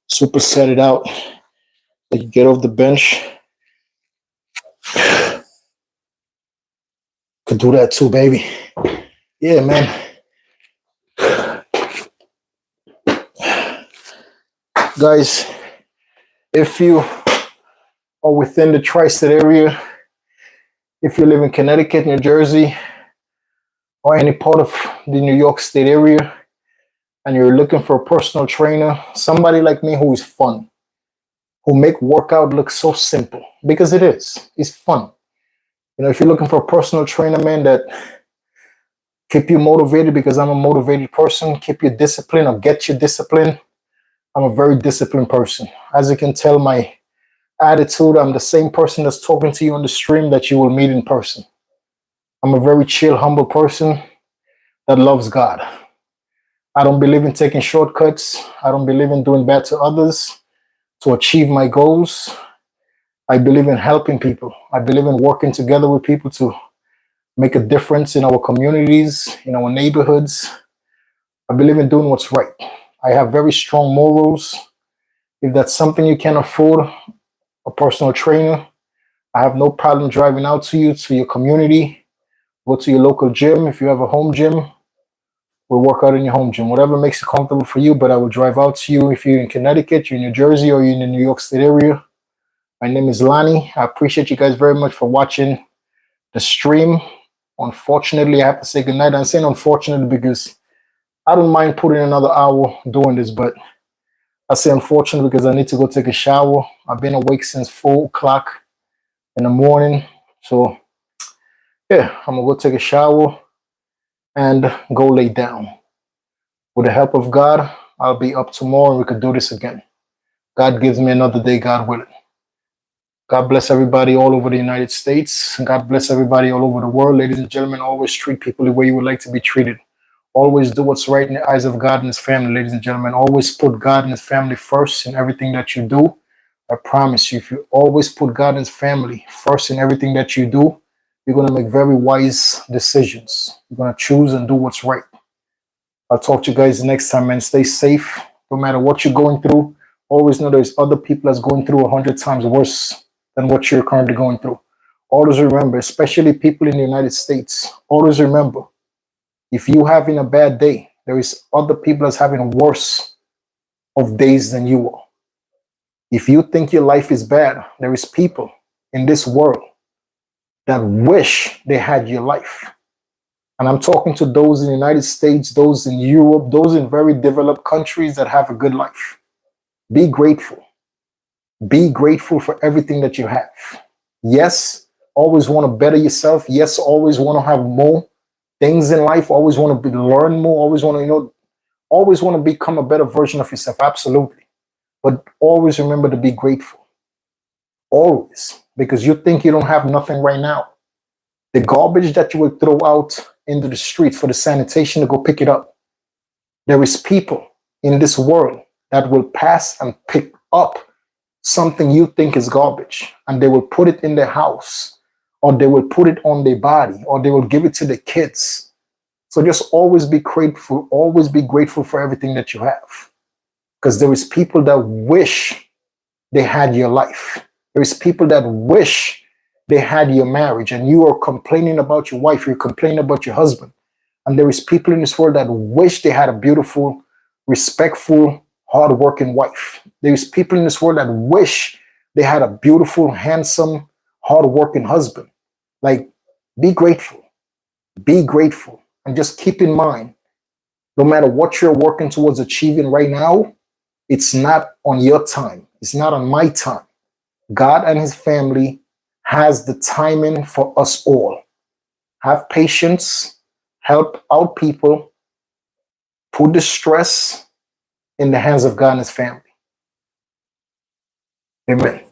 superset it out. Like get off the bench. Could do that too, baby. Yeah, man. Guys, if you are within the tri-state area, if you live in Connecticut, New Jersey, or any part of the New York State area, and you're looking for a personal trainer, somebody like me who is fun, who make workout look so simple, because it is. It's fun. You know, if you're looking for a personal trainer, man, that keep you motivated, because I'm a motivated person, keep you disciplined or get you disciplined. I'm a very disciplined person. As you can tell, my attitude, I'm the same person that's talking to you on the stream that you will meet in person. I'm a very chill, humble person that loves God. I don't believe in taking shortcuts. I don't believe in doing bad to others to achieve my goals. I believe in helping people. I believe in working together with people to make a difference in our communities, in our neighborhoods. I believe in doing what's right. I have very strong morals. If that's something you can afford, a personal trainer, I have no problem driving out to you, to your community. Go to your local gym. If you have a home gym, we'll work out in your home gym. Whatever makes it comfortable for you, but I will drive out to you. If you're in Connecticut, you're in New Jersey, or you're in the New York State area. My name is Lannie. I appreciate you guys very much for watching the stream. Unfortunately, I have to say goodnight. I'm saying unfortunately because I don't mind putting another hour doing this, but I say unfortunately because I need to go take a shower. I've been awake since 4 o'clock in the morning. So yeah, I'm gonna go take a shower and go lay down. With the help of God, I'll be up tomorrow and we could do this again. God gives me another day, God willing. God bless everybody all over the United States. God bless everybody all over the world. Ladies and gentlemen, always treat people the way you would like to be treated. Always do what's right in the eyes of God and his family, ladies and gentlemen. Always put God and his family first in everything that you do. I promise you, if you always put God and his family first in everything that you do, you're going to make very wise decisions. You're going to choose and do what's right. I'll talk to you guys next time, man. Stay safe. No matter what you're going through, always know there's other people that's going through 100 times worse than what you're currently going through. Always remember, especially people in the United States, always remember, if you're having a bad day, there is other people that's having worse of days than you are. If you think your life is bad, there is people in this world that wish they had your life. And I'm talking to those in the United States, those in Europe, those in very developed countries that have a good life. Be grateful. Be grateful for everything that you have. Yes, always want to better yourself. Yes, always want to have more things in life. Always want to learn more. Always want to, always want to become a better version of yourself. Absolutely. But always remember to be grateful. Always. Because you think you don't have nothing right now. The garbage that you will throw out into the street for the sanitation to go pick it up. There is people in this world that will pass and pick up something you think is garbage, and they will put it in their house, or they will put it on their body, or they will give it to the kids. So just always be grateful. Always be grateful for everything that you have. Because there is people that wish they had your life. There is people that wish they had your marriage, and you are complaining about your wife, you're complaining about your husband. And there is people in this world that wish they had a beautiful, respectful, hardworking wife. There is people in this world that wish they had a beautiful, handsome, hardworking husband. Like, be grateful. Be grateful. And just keep in mind, no matter what you're working towards achieving right now, it's not on your time. It's not on my time. God and his family has the timing for us all. Have patience, help out people, put the stress in the hands of God and his family. Amen.